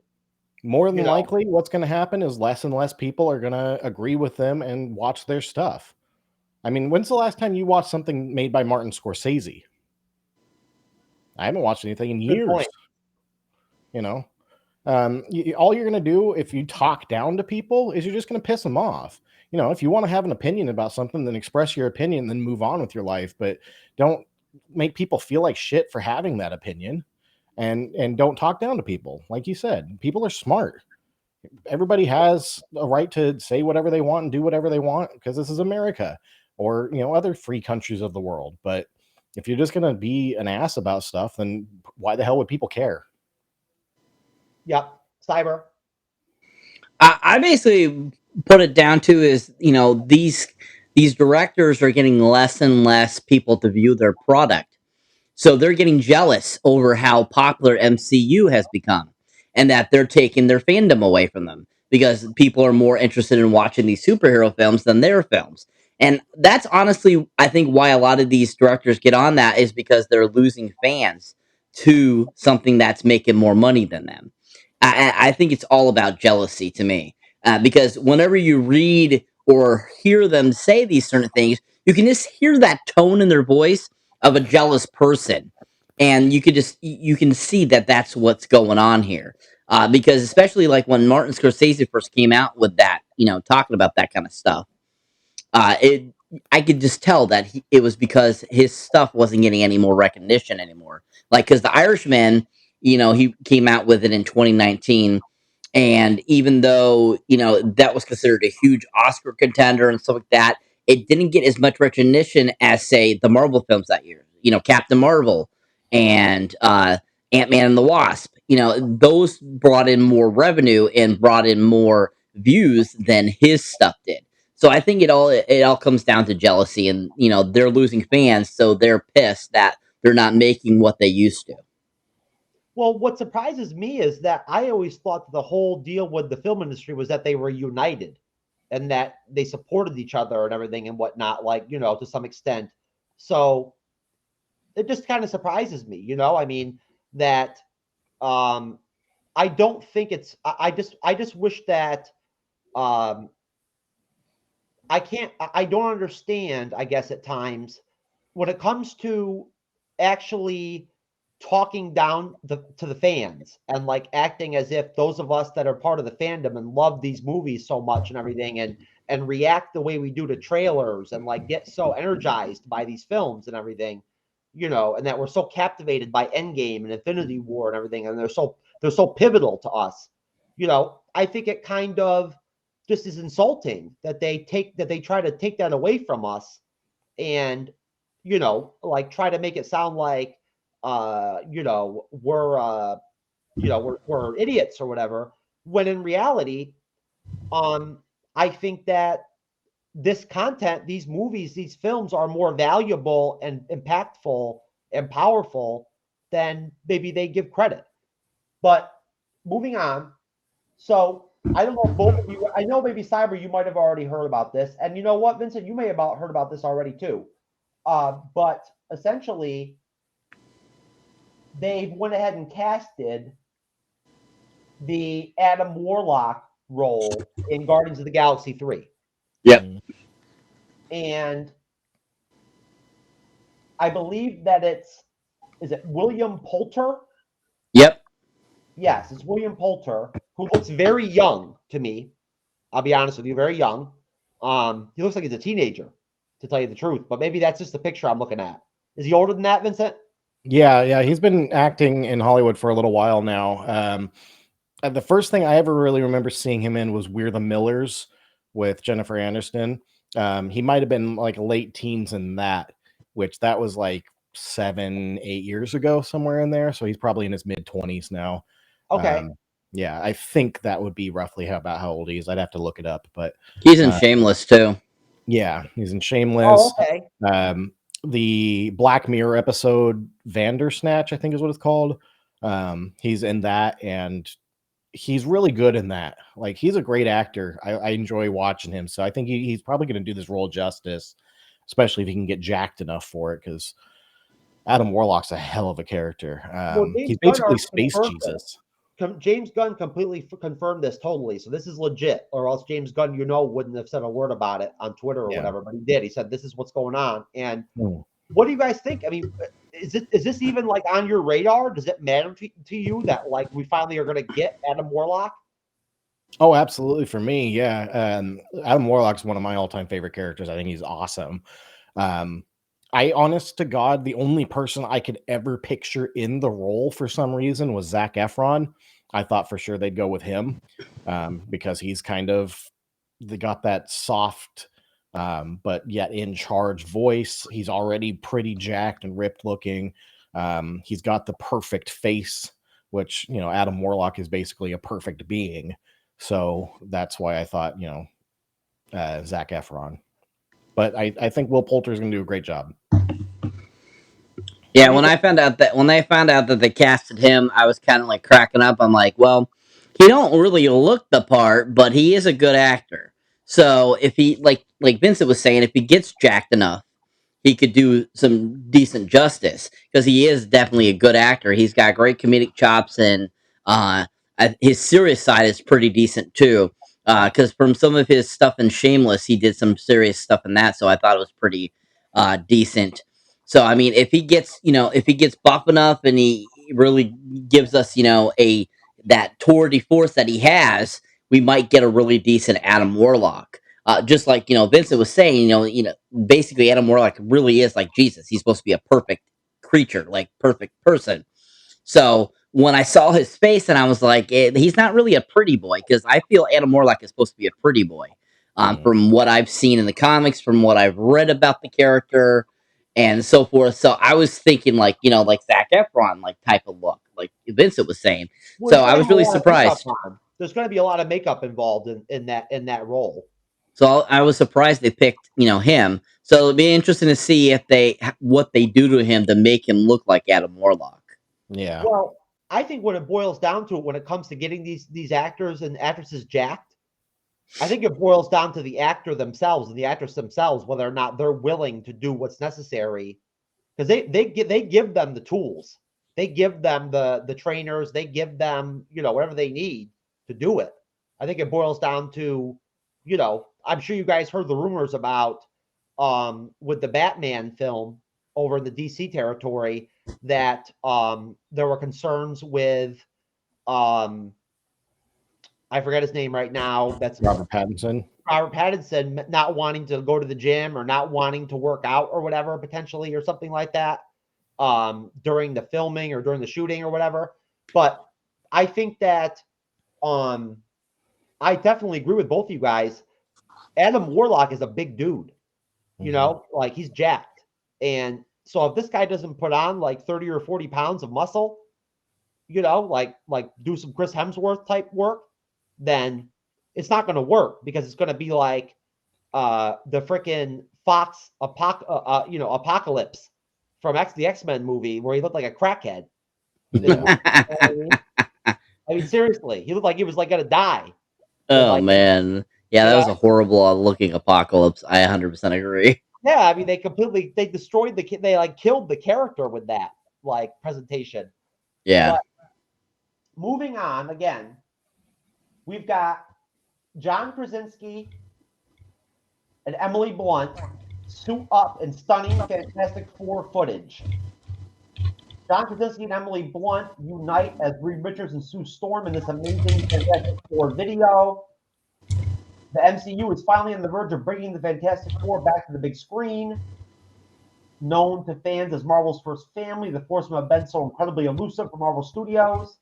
More than likely, what's going to happen is less and less people are going to agree with them and watch their stuff. I mean, when's the last time you watched something made by Martin Scorsese? I haven't watched anything in years. All you're going to do if you talk down to people is you're just going to piss them off. If you want to have an opinion about something, then express your opinion, then move on with your life. But don't make people feel like shit for having that opinion, and don't talk down to people. Like you said, people are smart. Everybody has a right to say whatever they want and do whatever they want because this is America or, other free countries of the world. But if you're just going to be an ass about stuff, then why the hell would people care? Yep. Cyber. I basically put it down to is, these directors are getting less and less people to view their product. So they're getting jealous over how popular MCU has become and that they're taking their fandom away from them because people are more interested in watching these superhero films than their films. And that's honestly, I think, why a lot of these directors get on that is because they're losing fans to something that's making more money than them. I think it's all about jealousy to me, because whenever you read or hear them say these certain things, you can just hear that tone in their voice of a jealous person, and you can see that that's what's going on here. Because especially like when Martin Scorsese first came out with that, talking about that kind of stuff, I could just tell that it was because his stuff wasn't getting any more recognition anymore. Like, because The Irishman, he came out with it in 2019. And even though, that was considered a huge Oscar contender and stuff like that, it didn't get as much recognition as, say, the Marvel films that year. Captain Marvel and Ant-Man and the Wasp. Those brought in more revenue and brought in more views than his stuff did. So I think it all comes down to jealousy, and they're losing fans, so they're pissed that they're not making what they used to. Well, what surprises me is that I always thought that the whole deal with the film industry was that they were united and that they supported each other and everything and whatnot, like, to some extent. So it just kind of surprises me, I mean, that I don't think it's I just wish that I don't understand, I guess, at times when it comes to actually talking down to the fans and like acting as if those of us that are part of the fandom and love these movies so much and everything and react the way we do to trailers and like get so energized by these films and everything, and that we're so captivated by Endgame and Infinity War and everything, and they're so pivotal to us. I think it kind of just is insulting that they try to take that away from us and like try to make it sound like we're idiots or whatever, when in reality I think that this content, these movies, these films are more valuable and impactful and powerful than maybe they give credit. But moving on, so I don't know if both of you, I know maybe Cyber, you might have already heard about this, and you know what, Vincent, you may have heard about this already too. But essentially, they went ahead and casted the Adam Warlock role in Guardians of the Galaxy 3. Yep. And I believe that is it William Poulter? Yep. Yes, it's William Poulter, who looks very young to me. I'll be honest with you, very young. He looks like he's a teenager, to tell you the truth, but maybe that's just the picture I'm looking at. Is he older than that, Vincent? Yeah, he's been acting in Hollywood for a little while now. The first thing I ever really remember seeing him in was We're the Millers with Jennifer Aniston. He might have been like late teens in that, which that was like 7-8 years ago, somewhere in there. So he's probably in his mid-20s now. Okay. Yeah, I think that would be roughly about how old he is. I'd have to look it up, but he's in Shameless too. Yeah, he's in Shameless. Oh, okay. The Black Mirror episode Vandersnatch, I think is what it's called. He's in that, and he's really good in that. Like, he's a great actor. I enjoy watching him. So I think he's probably going to do this role justice, especially if he can get jacked enough for it, because Adam Warlock's a hell of a character. He's basically Space Jesus. James Gunn completely confirmed this totally. So this is legit, or else James Gunn, wouldn't have said a word about it on Twitter or whatever, but he did. He said, this is what's going on. And what do you guys think? I mean, is this even like on your radar? Does it matter to you that like we finally are going to get Adam Warlock? Oh, absolutely. For me, yeah. Adam Warlock's one of my all-time favorite characters. I think he's awesome. I, honest to God, the only person I could ever picture in the role for some reason was Zac Efron. I thought for sure they'd go with him because he's got that soft, but yet in charge voice. He's already pretty jacked and ripped looking. He's got the perfect face, which, Adam Warlock is basically a perfect being. So that's why I thought, Zac Efron. But I think Will Poulter is going to do a great job. Yeah, when I found out that they casted him, I was kind of like cracking up. I'm like, well, he don't really look the part, but he is a good actor. So if he like Vincent was saying, if he gets jacked enough, he could do some decent justice, because he is definitely a good actor. He's got great comedic chops, and his serious side is pretty decent too. Because from some of his stuff in Shameless, he did some serious stuff in that, so I thought it was pretty decent. So I mean, if he gets buff enough and he really gives us that tour de force that he has, we might get a really decent Adam Warlock. Just like Vincent was saying, basically Adam Warlock really is like Jesus. He's supposed to be a perfect creature, like perfect person. So when I saw his face, and I was like, he's not really a pretty boy, because I feel Adam Warlock is supposed to be a pretty boy. From what I've seen in the comics, from what I've read about the character, and so forth. So I was thinking like, like Zac Efron like type of look, like Vincent was saying. Well, So he's I gonna was have a really lot of makeup surprised. on him. There's going to be a lot of makeup involved in that role. So I was surprised they picked, him. So it'll be interesting to see what they do to him to make him look like Adam Warlock. Yeah. Well, I think when it boils down to it, when it comes to getting these actors and actresses jacked, I think it boils down to the actor themselves and the actress themselves, whether or not they're willing to do what's necessary, because they give them the tools, they give them the trainers, they give them whatever they need to do it. I think it boils down to, I'm sure you guys heard the rumors about with the Batman film over in the DC territory that there were concerns with I forget his name right now. That's Robert Pattinson. Robert Pattinson not wanting to go to the gym or not wanting to work out or whatever, potentially, or something like that during the filming or during the shooting or whatever. But I think that I definitely agree with both of you guys. Adam Warlock is a big dude, like he's jacked. And so if this guy doesn't put on like 30 or 40 pounds of muscle, like do some Chris Hemsworth type work, then it's not going to work, because it's going to be like the freaking Fox Apocalypse from the X-Men movie where he looked like a crackhead. I mean, seriously, he looked like he was like going to die. Oh man. Yeah, that was a horrible looking apocalypse. I 100% agree. Yeah, I mean, they destroyed they like killed the character with that like presentation. Yeah. But moving on, again, we've got John Krasinski and Emily Blunt suit up in stunning Fantastic Four footage. John Krasinski and Emily Blunt unite as Reed Richards and Sue Storm in this amazing Fantastic Four video. The MCU is finally on the verge of bringing the Fantastic Four back to the big screen. Known to fans as Marvel's first family, the four have been so incredibly elusive for Marvel Studios,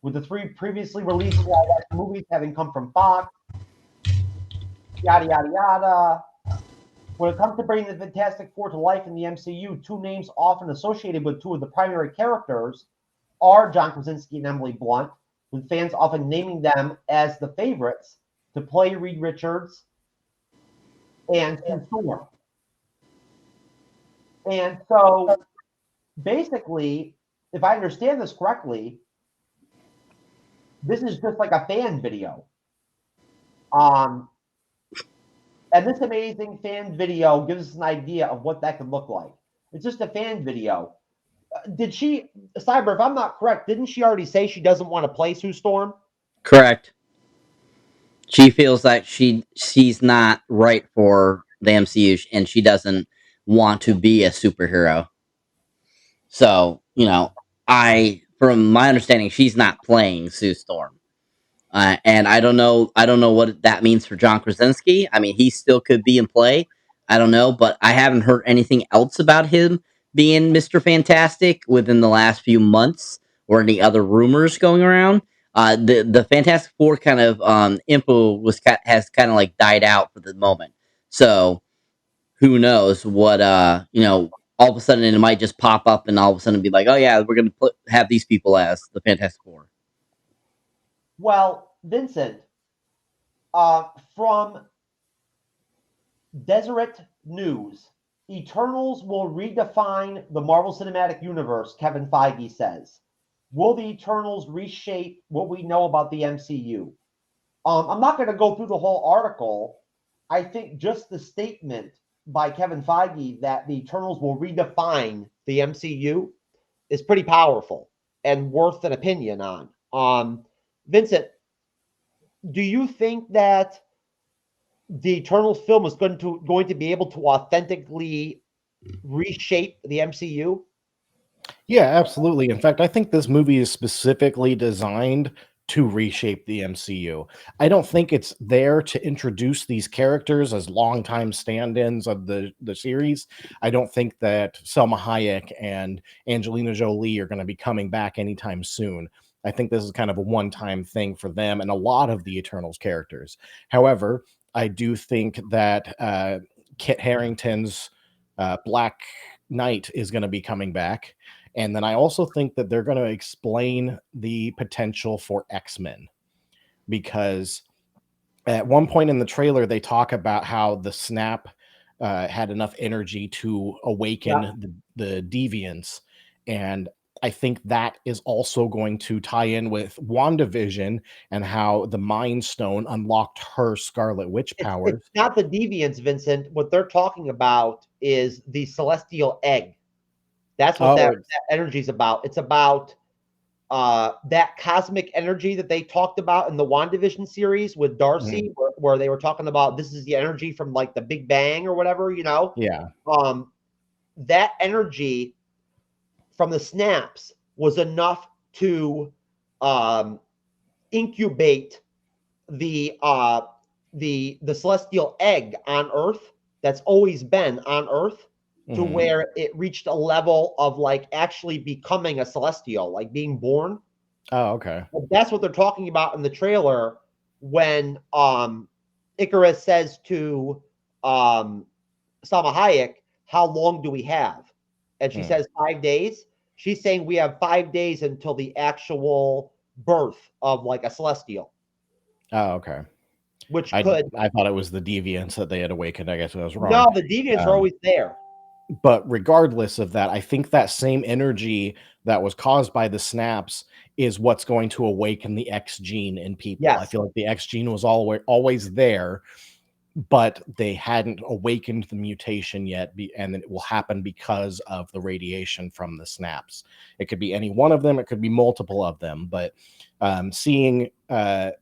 with the 3 previously released live-action movies having come from Fox. Yada, yada, yada. When it comes to bringing the Fantastic Four to life in the MCU, 2 names often associated with 2 of the primary characters are John Krasinski and Emily Blunt, with fans often naming them as the favorites to play Reed Richards and Sue Storm. And so, basically, if I understand this correctly, this is just like a fan video. And this amazing fan video gives us an idea of what that could look like. It's just a fan video. Did she, Cyber, if I'm not correct, didn't she already say she doesn't want to play Sue Storm? Correct. She feels like she's not right for the MCU, and she doesn't want to be a superhero. So, from my understanding, she's not playing Sue Storm. And I don't know what that means for John Krasinski. I mean, he still could be in play. I don't know, but I haven't heard anything else about him being Mr. Fantastic within the last few months, or any other rumors going around. The Fantastic Four kind of info has kind of like died out for the moment. So who knows what all of a sudden it might just pop up, and all of a sudden be like, oh yeah, we're gonna have these people as the Fantastic Four. Well, Vincent, from Deseret News, Eternals will redefine the Marvel Cinematic Universe, Kevin Feige says. Will the Eternals reshape what we know about the MCU? I'm not going to go through the whole article. I think just the statement by Kevin Feige that the Eternals will redefine the MCU is pretty powerful and worth an opinion on. Vincent, do you think that the Eternals film is going to be able to authentically reshape the MCU? Yeah, absolutely. In fact, I think this movie is specifically designed to reshape the MCU. I don't think it's there to introduce these characters as longtime stand-ins of the series. I don't think that Selma Hayek and Angelina Jolie are going to be coming back anytime soon. I think this is kind of a one-time thing for them and a lot of the Eternals characters. However, I do think that Kit Harington's Black Knight is going to be coming back. And then I also think that they're going to explain the potential for X-Men, because at one point in the trailer, they talk about how the snap had enough energy to awaken the deviants. And I think that is also going to tie in with WandaVision and how the Mind Stone unlocked her Scarlet Witch powers. It's not the deviants, Vincent. What they're talking about is the celestial egg. That's what that energy is about. It's about that cosmic energy that they talked about in the WandaVision series with Darcy, where they were talking about this is the energy from like the Big Bang or whatever, you know? Yeah. That energy from the snaps was enough to incubate the celestial egg on Earth that's always been on Earth, to where it reached a level of like actually becoming a celestial, like being born. Oh, okay. That's what they're talking about in the trailer when Icarus says to Salma Hayek, how long do we have? And she says 5 days. She's saying we have 5 days until the actual birth of like a celestial. Oh, okay. Which I thought it was the deviants that they had awakened. I guess I was wrong. No, the deviants are always there. But regardless of that, I think that same energy that was caused by the snaps is what's going to awaken the X gene in people. Yes. I feel like the X gene was always there, but they hadn't awakened the mutation yet, and it will happen because of the radiation from the snaps. It could be any one of them. It could be multiple of them. But seeing Monica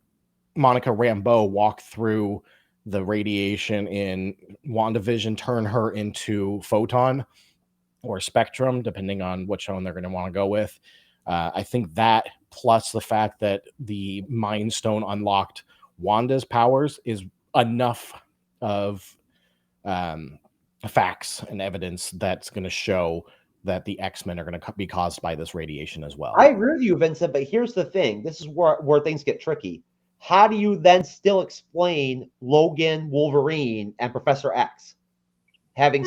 Rambeau walk through the radiation in WandaVision, turn her into Photon or Spectrum, depending on which one they're going to want to go with. I think that, plus the fact that the Mind Stone unlocked Wanda's powers, is enough of facts and evidence that's going to show that the X-Men are going to be caused by this radiation as well. I agree with you, Vincent, but here's the thing. This is where things get tricky. How do you then still explain Logan, Wolverine, and Professor X having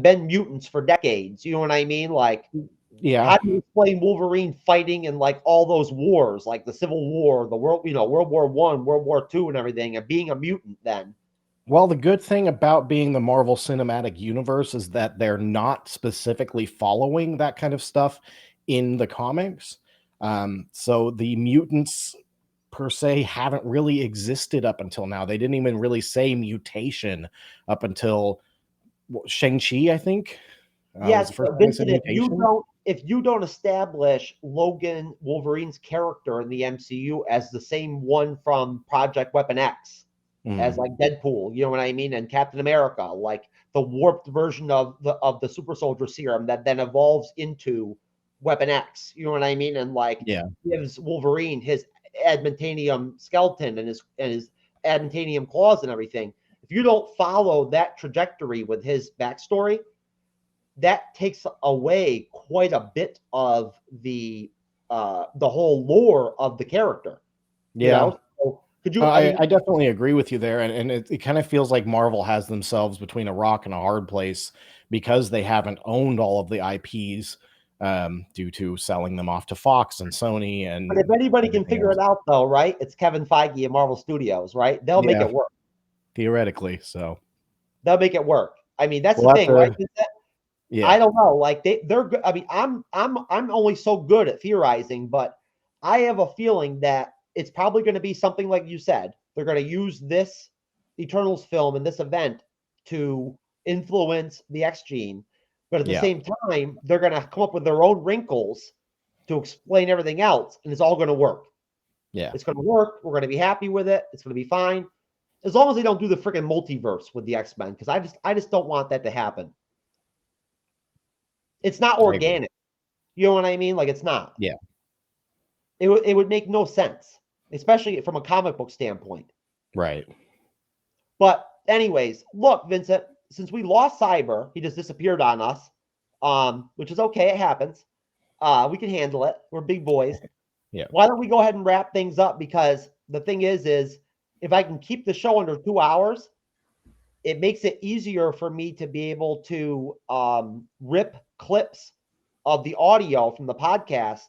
been mutants for decades? You know what I mean? Like, how do you explain Wolverine fighting in like all those wars, like the Civil War, the World War I, World War II, and everything, and being a mutant then? Well, the good thing about being the Marvel Cinematic Universe is that they're not specifically following that kind of stuff in the comics. So the mutants per se haven't really existed up until now. They didn't even really say mutation up until Shang-Chi, I think. Yes, Vincent, if you don't establish Logan Wolverine's character in the MCU as the same one from Project Weapon X, as like Deadpool, you know what I mean, and Captain America, like the warped version of the super soldier serum that then evolves into Weapon X, you know what I mean, and like gives Wolverine his adamantium skeleton and his adamantium claws and everything. If you don't follow that trajectory with his backstory, that takes away quite a bit of the whole lore of the character. You know? So could you? I definitely agree with you there, and it kind of feels like Marvel has themselves between a rock and a hard place because they haven't owned all of the IPs. Due to selling them off to Fox and Sony. And but if anybody can figure it out, though, right? It's Kevin Feige and Marvel Studios, right? They'll make it work. Theoretically, so they'll make it work. I mean, that's the thing, right? I don't know. Like they're good. I mean, I'm only so good at theorizing, but I have a feeling that it's probably going to be something like you said. They're going to use this Eternals film and this event to influence the X gene. But at the same time, they're going to come up with their own wrinkles to explain everything else, and it's all going to work. Yeah. It's going to work. We're going to be happy with it. It's going to be fine. As long as they don't do the freaking multiverse with the X-Men, because I just don't want that to happen. It's not organic. You know what I mean? Like, it's not. Yeah. It would make no sense, especially from a comic book standpoint. Right. But anyways, look, Vincent, since we lost Cyber, he just disappeared on us, which is okay. It happens. We can handle it. We're big boys. Yeah. Why don't we go ahead and wrap things up? Because the thing is if I can keep the show under 2 hours, it makes it easier for me to be able to rip clips of the audio from the podcast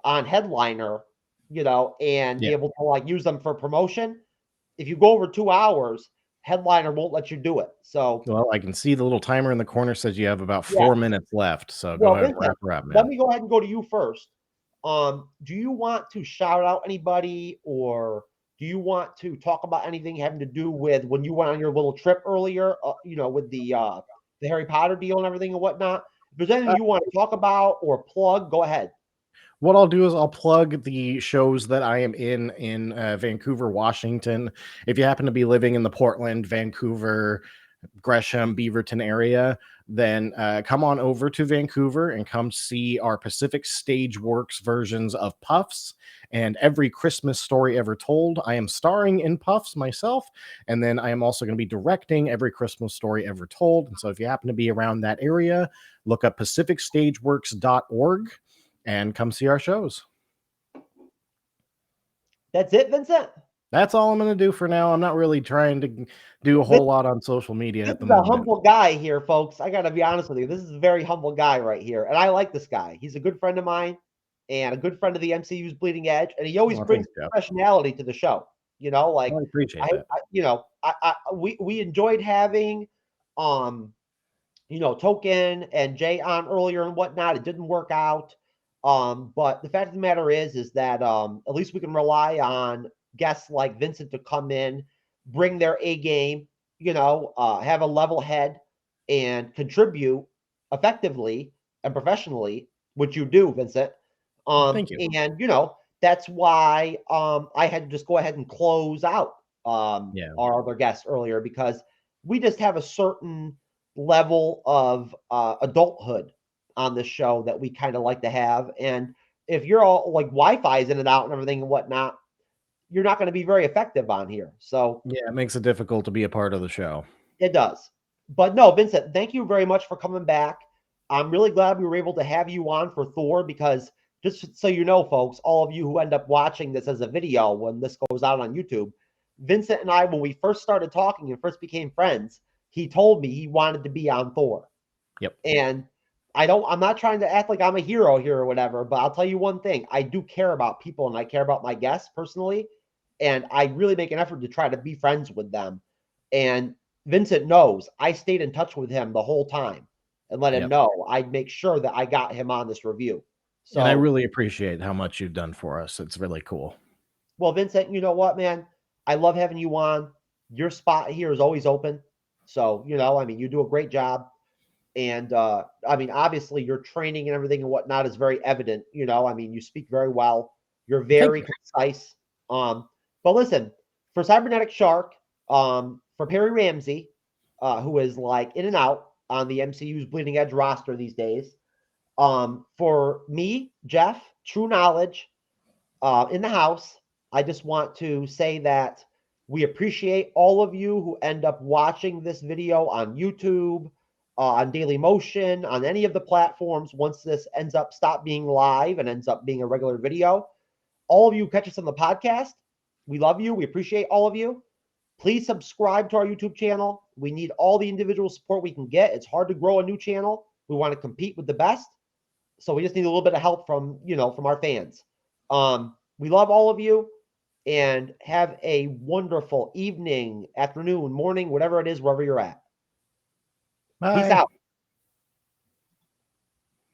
on Headliner, and be able to like use them for promotion. If you go over 2 hours, Headliner won't let you do it. So, well, I can see the little timer in the corner says you have about 4 minutes left. So go well, ahead and Vincent, wrap her up, man. let me go ahead and go to you first. Do you want to shout out anybody, or do you want to talk about anything having to do with when you went on your little trip earlier, with the Harry Potter deal and everything and whatnot? If there's anything you want to talk about or plug, go ahead. What I'll do is I'll plug the shows that I am in Vancouver, Washington. If you happen to be living in the Portland, Vancouver, Gresham, Beaverton area, then come on over to Vancouver and come see our Pacific Stage Works versions of Puffs and Every Christmas Story Ever Told. I am starring in Puffs myself, and then I am also going to be directing Every Christmas Story Ever Told. And so if you happen to be around that area, look up pacificstageworks.org and come see our shows. That's it, Vincent? That's all I'm going to do for now. I'm not really trying to do a whole lot on social media at the moment. This is a humble guy here, folks. I got to be honest with you. This is a very humble guy right here. And I like this guy. He's a good friend of mine and a good friend of the MCU's Bleeding Edge. And he always brings professionality to the show. I appreciate that. We enjoyed having, Token and Jay on earlier and whatnot. It didn't work out. But the fact of the matter is that at least we can rely on guests like Vincent to come in, bring their A game, have a level head and contribute effectively and professionally, which you do, Vincent. Thank you. And, that's why I had to just go ahead and close out our other guests earlier, because we just have a certain level of adulthood on this show that we kind of like to have. And if you're all like Wi-Fi's in and out and everything and whatnot, you're not going to be very effective on here. So yeah, it makes it difficult to be a part of the show. It does. But no, Vincent, thank you very much for coming back. I'm really glad we were able to have you on for Thor, because just so you know, folks, all of you who end up watching this as a video when this goes out on YouTube, Vincent and I, when we first started talking and first became friends, he told me he wanted to be on Thor. Yep. And I'm not trying to act like I'm a hero here or whatever, but I'll tell you one thing. I do care about people and I care about my guests personally. And I really make an effort to try to be friends with them. And Vincent knows I stayed in touch with him the whole time and let him know I'd make sure that I got him on this review. So, and I really appreciate how much you've done for us. It's really cool. Well, Vincent, you know what, man? I love having you on. Your spot here is always open. So, you do a great job. And, obviously your training and everything and whatnot is very evident. You speak very well. You're very concise. But listen, for Cyberneticshark, for Perry Ramsey, who is like in and out on the MCU's Bleeding Edge roster these days, for me, Jeff, TrueKnowledge, in the house, I just want to say that we appreciate all of you who end up watching this video on YouTube, on Daily Motion, on any of the platforms once this ends up stop being live and ends up being a regular video. All of you catch us on the podcast. We love you. We appreciate all of you. Please subscribe to our YouTube channel. We need all the individual support we can get. It's hard to grow a new channel. We want to compete with the best. So we just need a little bit of help from our fans. We love all of you, and have a wonderful evening, afternoon, morning, whatever it is, wherever you're at. Bye. Peace out.